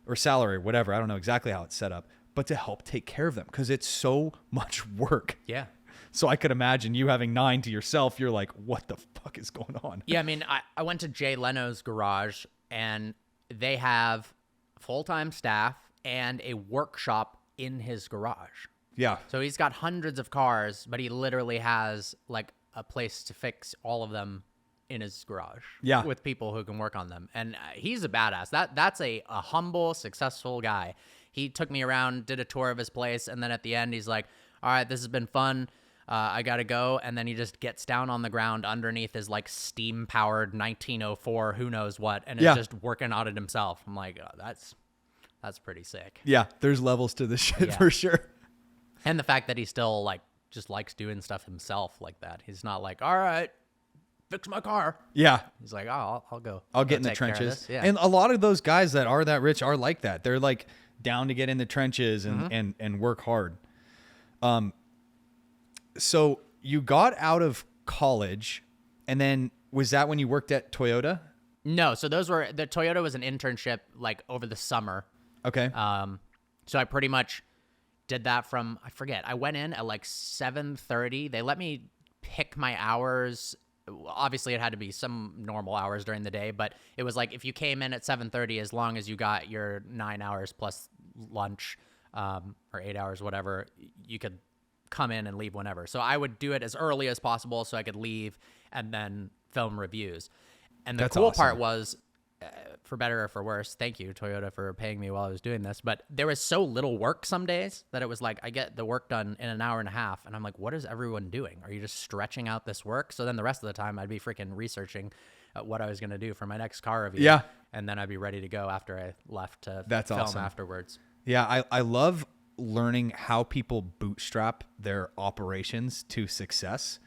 or salary, whatever. I don't know exactly how it's set up, but to help take care of them because it's so much work. Yeah. So I could imagine you having 9 to yourself. You're like, what the fuck is going on? Yeah, I mean, I went to Jay Leno's garage, and they have full-time staff and a workshop in his garage. Yeah. So he's got hundreds of cars, but he literally has like a place to fix all of them in his garage. Yeah. With people who can work on them. And he's a badass. That's a humble, successful guy. He took me around, did a tour of his place, and then at the end, he's like, all right, this has been fun. I gotta go. And then he just gets down on the ground underneath his like steam powered 1904, who knows what, and is just working on it himself. I'm like, oh, that's pretty sick. Yeah, there's levels to this shit for sure. And the fact that he still like just likes doing stuff himself like that. He's not like, all right, fix my car. Yeah. He's like, oh, I'll go. I'll get in the trenches. Yeah. And a lot of those guys that are that rich are like that. They're like down to get in the trenches and work hard. So you got out of college, and then was that when you worked at Toyota? No. So the Toyota was an internship like over the summer. Okay. So I pretty much did that from, I forget, I went in at like 7:30. They let me pick my hours. Obviously it had to be some normal hours during the day, but it was like if you came in at 7:30, as long as you got your 9 hours plus lunch, or 8 hours, whatever, you could come in and leave whenever. So I would do it as early as possible so I could leave and then film reviews. And the cool part was, for better or for worse, thank you, Toyota, for paying me while I was doing this, but there was so little work some days that it was like I get the work done in an hour and a half, and I'm like, what is everyone doing? Are you just stretching out this work? So then the rest of the time I'd be freaking researching what I was going to do for my next car review. Yeah. And then I'd be ready to go after I left to film afterwards. Yeah, I love learning how people bootstrap their operations to success.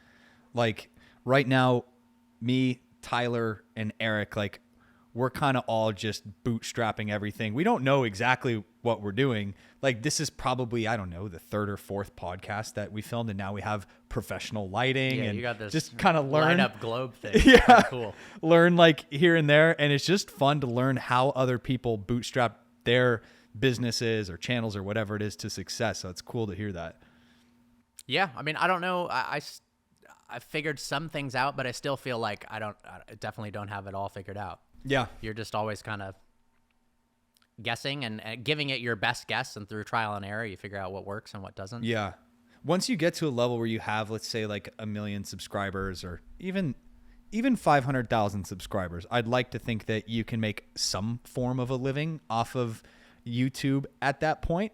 Like right now, me, Tyler, and Eric, like we're kind of all just bootstrapping everything. We don't know exactly what we're doing. Like this is probably, I don't know, the third or fourth podcast that we filmed, and now we have professional lighting and you got this just kind of learn light up globe thing. Yeah, cool. Learn like here and there, and it's just fun to learn how other people bootstrap their businesses or channels or whatever it is to success. So it's cool to hear that. Yeah, I mean, I don't know. I figured some things out, but I still feel like I definitely don't have it all figured out. Yeah. You're just always kind of guessing and giving it your best guess, and through trial and error, you figure out what works and what doesn't. Yeah. Once you get to a level where you have, let's say, like 1 million subscribers, or even 500,000 subscribers, I'd like to think that you can make some form of a living off of YouTube at that point.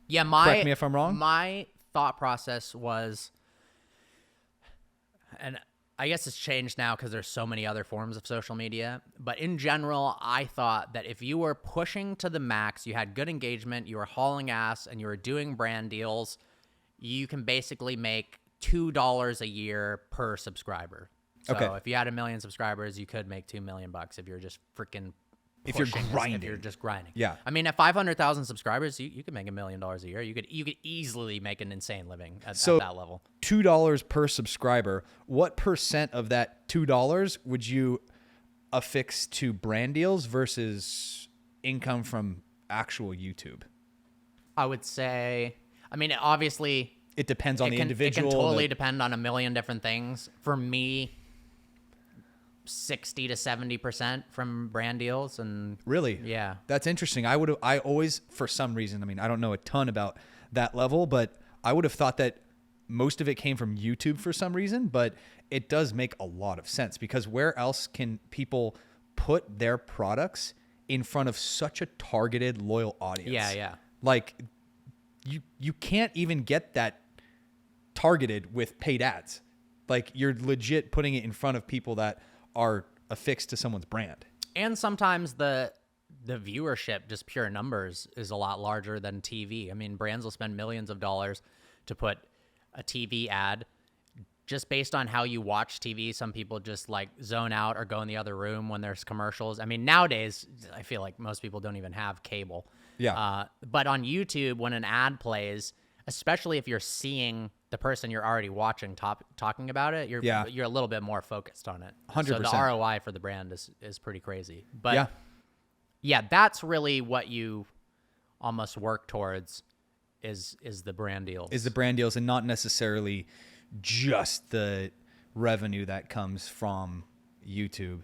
Yeah, correct me if I'm wrong. My thought process was, and I guess it's changed now because there's so many other forms of social media. But in general, I thought that if you were pushing to the max, you had good engagement, you were hauling ass, and you were doing brand deals, you can basically make $2 a year per subscriber. So if you had 1 million subscribers, you could make $2 million if you're just freaking If you're pushing, grinding. If you're just grinding. Yeah. I mean, at 500,000 subscribers, you could make $1 million a year. You could easily make an insane living at that level. $2 per subscriber. What percent of that $2 would you affix to brand deals versus income from actual YouTube? I would say, I mean, obviously, it depends on the individual. It can totally depend on a million different things. For me, 60 to 70% from brand deals. And really, yeah, that's interesting. I always, for some reason, I mean, I don't know a ton about that level, but I would have thought that most of it came from YouTube for some reason. But it does make a lot of sense, because where else can people put their products in front of such a targeted, loyal audience? Yeah. Like, you can't even get that targeted with paid ads. Like, you're legit putting it in front of people that are affixed to someone's brand. And sometimes the viewership, just pure numbers, is a lot larger than TV. I mean, brands will spend millions of dollars to put a TV ad just based on how you watch TV. Some people just like zone out or go in the other room when there's commercials. I mean, nowadays, I feel like most people don't even have cable. Yeah. But on YouTube, when an ad plays, especially if you're seeing the person you're already watching talking about it, you're a little bit more focused on it. 100%. So the ROI for the brand is pretty crazy. But yeah, that's really what you almost work towards is the brand deals. Is the brand deals, and not necessarily just the revenue that comes from YouTube.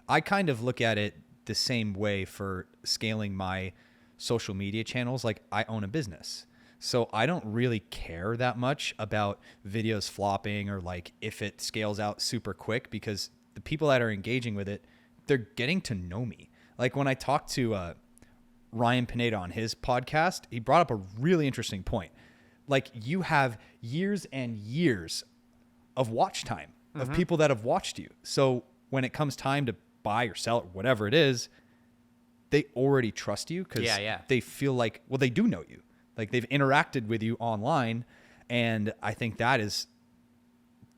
I kind of look at it the same way for scaling my social media channels. Like, I own a business, so I don't really care that much about videos flopping or like if it scales out super quick, because the people that are engaging with it, they're getting to know me. Like, when I talked to Ryan Pineda on his podcast, he brought up a really interesting point. Like, you have years and years of watch time of people that have watched you. So when it comes time to buy or sell or whatever it is, they already trust you, because they feel like, well, they do know you. Like, they've interacted with you online. And I think that is,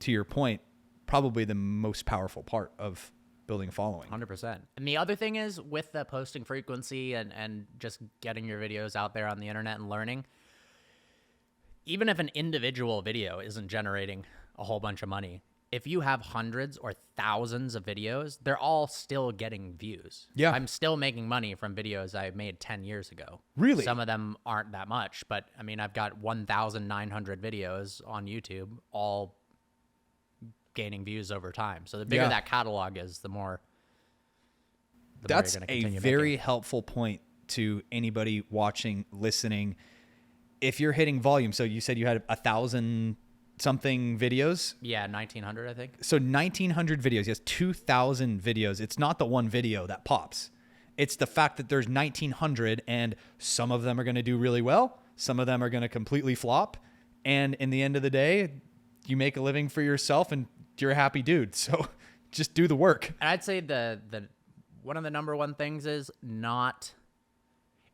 to your point, probably the most powerful part of building a following. 100%. And the other thing is, with the posting frequency and just getting your videos out there on the internet and learning, even if an individual video isn't generating a whole bunch of money, if you have hundreds or thousands of videos, they're all still getting views. Yeah. I'm still making money from videos I made 10 years ago. Really? Some of them aren't that much, but I mean, I've got 1,900 videos on YouTube, all gaining views over time. So the bigger that catalog is, the more that's you're gonna a continue very making. helpful point to anybody watching, listening. If you're hitting volume, so you said you had 1,000 something videos. Yeah, 1,900, I think. So 1,900 videos. Yes, 2,000 videos. It's not the one video that pops. It's the fact that there's 1,900, and some of them are going to do really well. Some of them are going to completely flop. And in the end of the day, you make a living for yourself and you're a happy dude. So just do the work. And I'd say the one of the number one things is not,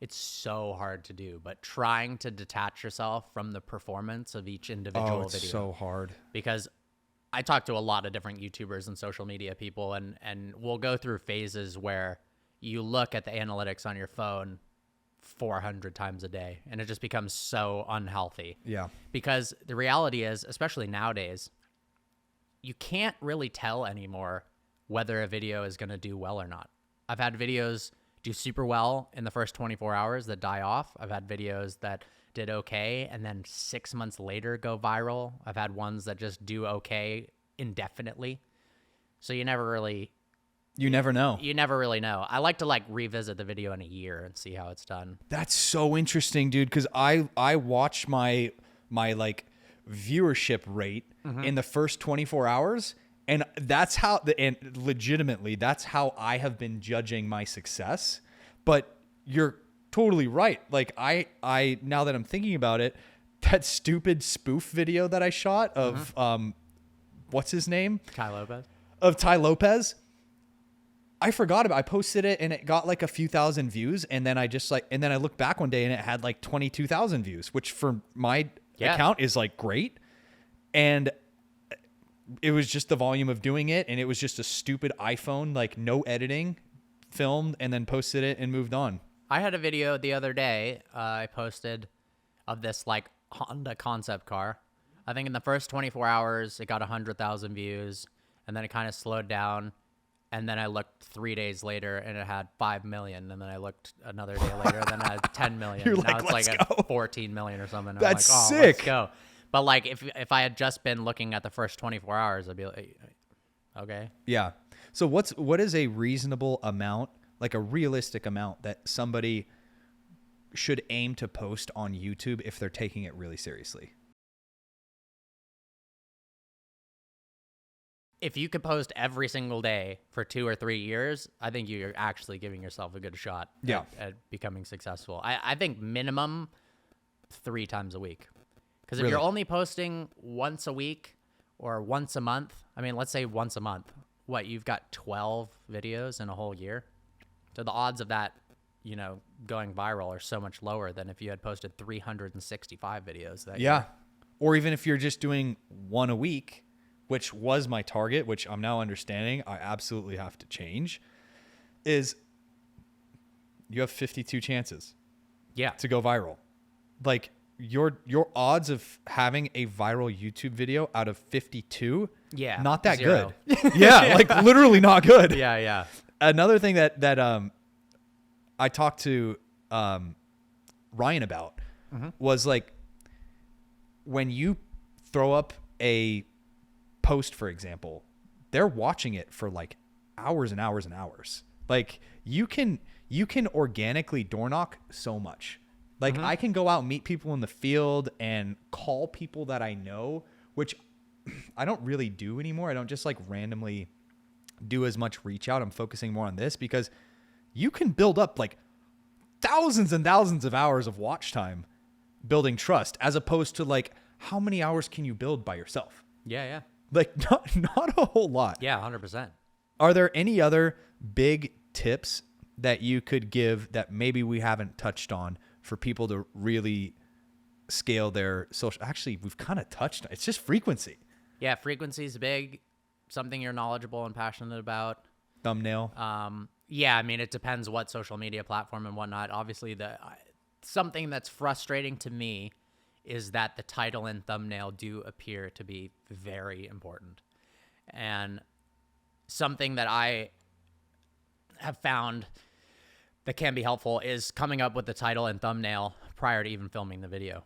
it's so hard to do, but trying to detach yourself from the performance of each individual it's video. So hard. Because I talk to a lot of different YouTubers and social media people, and we'll go through phases where you look at the analytics on your phone 400 times a day, and it just becomes so unhealthy. Yeah. Because the reality is, especially nowadays, you can't really tell anymore whether a video is going to do well or not. I've had videos do super well in the first 24 hours that die off. I've had videos that did okay and then 6 months later go viral. I've had ones that just do okay indefinitely. So you never never know. You never really know. I like to like revisit the video in a year and see how it's done. That's so interesting, dude, because I watch my like viewership rate in the first 24 hours, and that's how and legitimately that's how I have been judging my success. But you're totally right. Like, I now that I'm thinking about it, that stupid spoof video that I shot of what's his name? Kai Lopez. Of Ty Lopez. I forgot about it. I posted it and it got like a few thousand views. And then I looked back one day and it had like 22,000 views, which for my account is like great. And it was just the volume of doing it. And it was just a stupid iPhone, like no editing, filmed and then posted it and moved on. I had a video the other day I posted of this like Honda concept car. I think in the first 24 hours, it got 100,000 views and then it kind of slowed down. And then I looked 3 days later and it had 5 million. And then I looked another day later and then it had 10 million. You're now like, it's like "Let's at go." 14 million or something. And That's I'm like, oh, sick. let's go. But like if I had just been looking at the first 24 hours, I'd be like, okay. Yeah. So what is a reasonable amount, like a realistic amount that somebody should aim to post on YouTube if they're taking it really seriously? If you could post every single day for 2 or 3 years, I think you're actually giving yourself a good shot at becoming successful. I think minimum 3 times a week. Because if Really? you're only posting once a week or once a month, I mean, let's say once a month, you've got 12 videos in a whole year. So the odds of that, going viral are so much lower than if you had posted 365 videos that year. Or even if you're just doing one a week, which was my target, which I'm now understanding I absolutely have to change, is you have 52 chances to go viral. Like your odds of having a viral YouTube video out of 52, not that 0. good. Like literally not good. Yeah. Another thing that I talked to Ryan about was like when you throw up a post, for example, they're watching it for like hours and hours and hours. Like you can organically door knock so much. Like I can go out and meet people in the field and call people that I know, which I don't really do anymore. I don't just like randomly do as much reach out. I'm focusing more on this because you can build up like thousands and thousands of hours of watch time building trust, as opposed to like how many hours can you build by yourself? Yeah. Like not a whole lot. Yeah, 100%. Are there any other big tips that you could give that maybe we haven't touched on for people to really scale their social? Actually, we've kind of touched on it. It's just frequency. Yeah, frequency is big. Something you're knowledgeable and passionate about. Thumbnail. Yeah, I mean, it depends what social media platform and whatnot. Obviously, something that's frustrating to me is that the title and thumbnail do appear to be very important. And something that I have found that can be helpful is coming up with the title and thumbnail prior to even filming the video.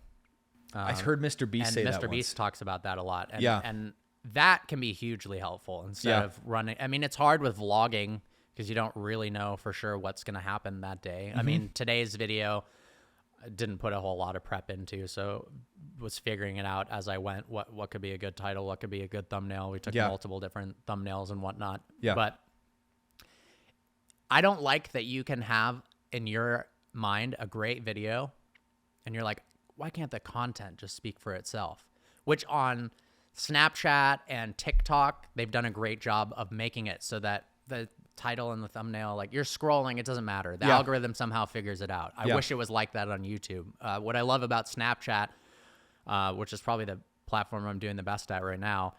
I've heard Mr. Beast say that Mr. once. Beast talks about that a lot. And, Yeah. And that can be hugely helpful instead of running. I mean, it's hard with vlogging because you don't really know for sure what's going to happen that day. I mean, today's video I didn't put a whole lot of prep into, so was figuring it out as I went. What could be a good title? What could be a good thumbnail? We took multiple different thumbnails and whatnot. Yeah. But I don't like that you can have in your mind a great video and you're like, why can't the content just speak for itself? Which on Snapchat and TikTok, they've done a great job of making it so that the title and the thumbnail, like you're scrolling, it doesn't matter. The algorithm somehow figures it out. I wish it was like that on YouTube. What I love about Snapchat, which is probably the platform I'm doing the best at right now,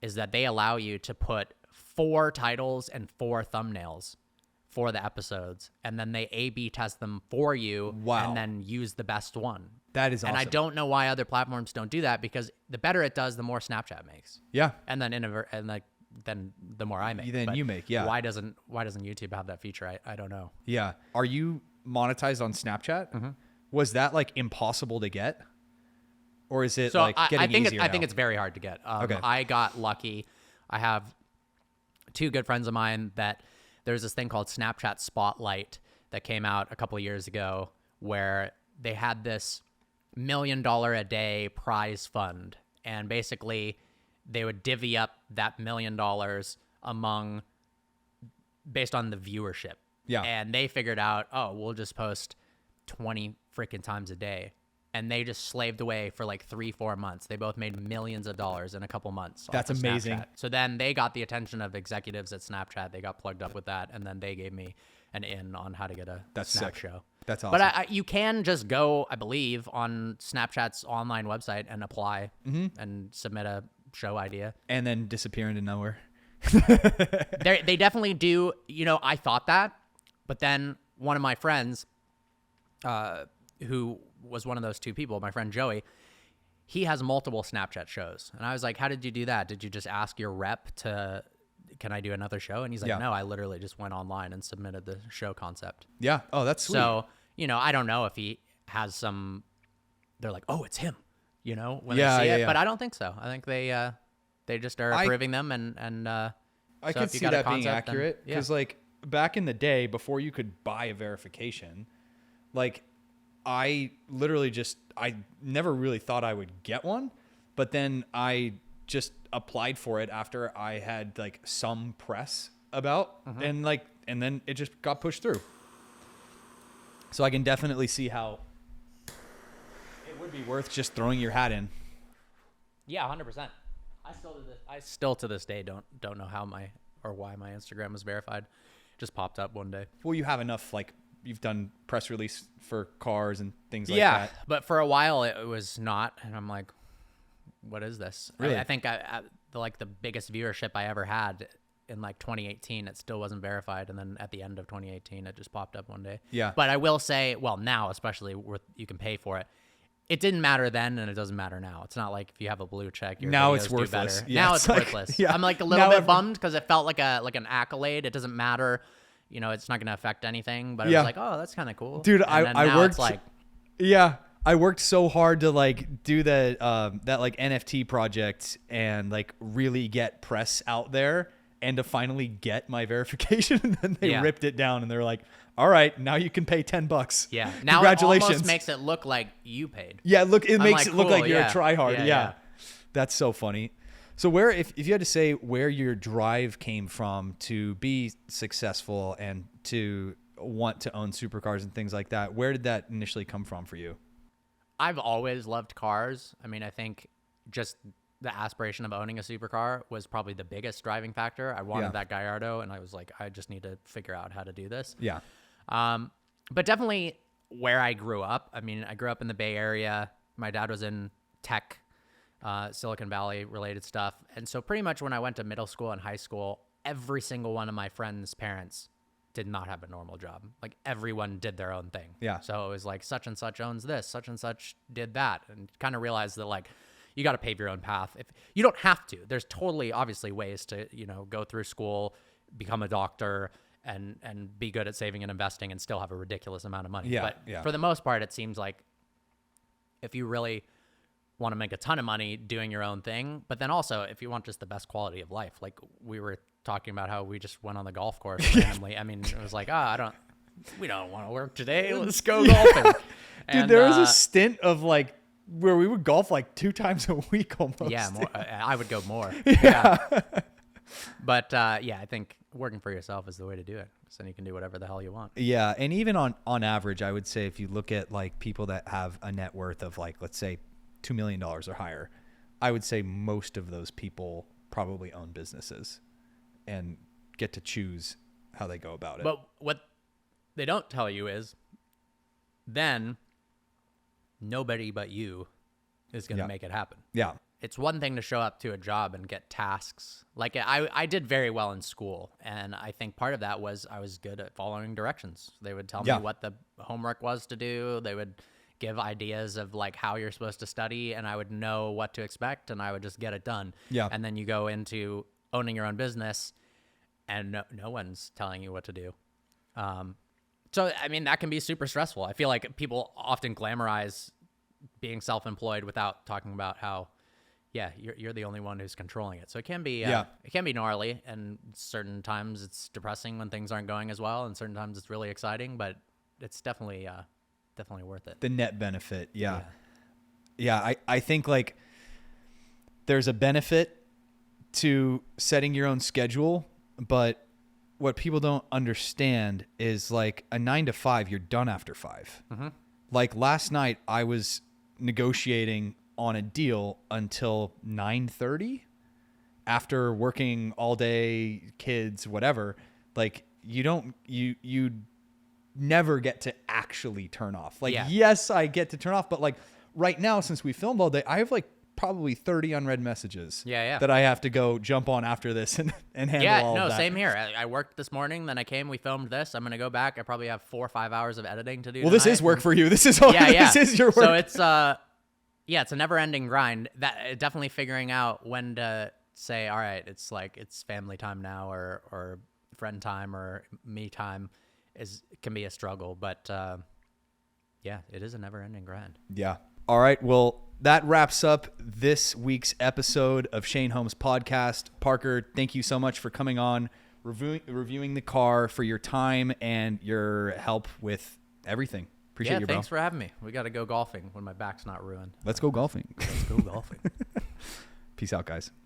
is that they allow you to put 4 titles and 4 thumbnails for the episodes, and then they A/B test them for you, and then use the best one. That is awesome. And I don't know why other platforms don't do that, because the better it does, the more Snapchat makes. Yeah. And then then the more I make. Then you make, yeah. Why doesn't YouTube have that feature? I don't know. Yeah. Are you monetized on Snapchat? Was that like impossible to get? Or is it like getting easier I now? think it's very hard to get. Okay. I got lucky. I have 2 good friends of mine that there's this thing called Snapchat Spotlight that came out a couple of years ago where they had this $1 million a day prize fund. And basically they would divvy up that $1 million based on the viewership. Yeah. And they figured out, we'll just post 20 freaking times a day. and they just slaved away for like 3-4 months. They both made millions of dollars in a couple months. That's off of amazing. Snapchat. So then they got the attention of executives at Snapchat. They got plugged up with that, and then they gave me an in on how to get a Snap sick. show. That's awesome. But you can just go, I believe, on Snapchat's online website and apply and submit a show idea. And then disappear into nowhere. They definitely do. You know, I thought that, but then one of my friends, who was one of those two people, my friend Joey, he has multiple Snapchat shows. And I was like, how did you do that? Did you just ask your rep to, can I do another show? And he's like, no, I literally just went online and submitted the show concept. Yeah. Oh, that's sweet. So, you know, I don't know if he has some, they're like, oh, it's him, you know, when they see it. But I don't think so. I think they just are approving them. And I so could if you see got a that being concept, then- accurate. Because like back in the day, before you could buy a verification, like I literally I never really thought I would get one, but then I just applied for it after I had like some press about and then it just got pushed through. So I can definitely see how it would be worth just throwing your hat in. Yeah, 100%. I still to this day don't know how why my Instagram was verified. Just popped up one day. Well, you have enough, like you've done press release for cars and things like Yeah, that. but for a while it was not, and I'm like, what is this? Really? I think the biggest viewership I ever had in like 2018, it still wasn't verified, and then at the end of 2018, it just popped up one day. Yeah. But I will say, well, now especially where you can pay for it. It didn't matter then, and it doesn't matter now. It's not like if you have a blue check, your now videos it's do worthless. better. Yeah, now it's it's like- worthless. yeah. I'm like a little Now bit bummed because it felt like an accolade. It doesn't matter, you know. It's not going to affect anything. But it Yeah. was like, oh, that's kind of cool, Dude, And then I now worked It's like, yeah, I worked so hard to like do that like NFT project and like really get press out there and to finally get my verification. And then they Yeah. ripped it down and they're like, all right, now you can pay $10. yeah. Now Congratulations. it almost makes it look like you paid. Yeah, look, it I'm makes like, it look cool, like you're yeah. a tryhard. Yeah, Yeah, yeah. That's so funny. So where, if you had to say where your drive came from to be successful and to want to own supercars and things like that, where did that initially come from for you? I've always loved cars. I mean, I think just the aspiration of owning a supercar was probably the biggest driving factor. I wanted Yeah. that Gallardo, and I was like, I just need to figure out how to do this. Yeah. But definitely where I grew up. I mean, I grew up in the Bay Area. My dad was in tech, Silicon Valley related stuff. And so pretty much when I went to middle school and high school, every single one of my friends' parents did not have a normal job. Like everyone did their own thing. Yeah. So it was like such and such owns this, such and such did that. And kind of realized that like you got to pave your own path. If you don't have to, there's totally obviously ways to, you know, go through school, become a doctor, and be good at saving and investing and still have a ridiculous amount of money. Yeah, But yeah. for the most part, it seems like if you really want to make a ton of money doing your own thing, but then also if you want just the best quality of life, like we were talking about how we just went on the golf course randomly. I mean, it was like, we don't want to work today. Let's go golfing. Dude, And, there was a stint of like where we would golf like 2 times a week almost. yeah, more, I would go more. Yeah. But yeah, I think working for yourself is the way to do it. So then you can do whatever the hell you want. Yeah, and even on average, I would say if you look at like people that have a net worth of like, let's say $2 million or higher, I would say most of those people probably own businesses and get to choose how they go about it. But what they don't tell you is then nobody but you is going to Yeah. make it happen. Yeah. It's one thing to show up to a job and get tasks. Like I did very well in school, and I think part of that was I was good at following directions. They would tell Yeah. me what the homework was to do. They would give ideas of like how you're supposed to study, and I would know what to expect, and I would just get it done. Yeah. And then you go into owning your own business, and no one's telling you what to do. So, I mean, that can be super stressful. I feel like people often glamorize being self-employed without talking about how, yeah, you're the only one who's controlling it. So it can be, Yeah. it can be gnarly, and certain times it's depressing when things aren't going as well, and certain times it's really exciting, but it's definitely worth it. The net benefit. Yeah. Yeah. I think like there's a benefit to setting your own schedule, but what people don't understand is like a 9 to 5, you're done after 5. Mm-hmm. Like last night I was negotiating on a deal until 9:30 after working all day, kids, whatever. Like you never get to actually turn off. Like, Yeah. yes, I get to turn off, but like right now, since we filmed all day, I have like probably 30 unread messages that I have to go jump on after this and handle all of that. Same here. I worked this morning, then I came, we filmed this. I'm going to go back. I probably have 4 or 5 hours of editing to do. Well, this is work for you. This is all, this is your work. So it's it's a never ending grind. That definitely figuring out when to say, all right, it's like, it's family time now, or friend time, or me time can be a struggle, but it is a never ending grind. Yeah. All right. Well, that wraps up this week's episode of Shane Holmes Podcast. Parker, thank you so much for coming on, reviewing the car, for your time and your help with everything. Appreciate you, bro. Thanks for having me. We got to go golfing when my back's not ruined. Let's go golfing. Let's go golfing. Peace out, guys.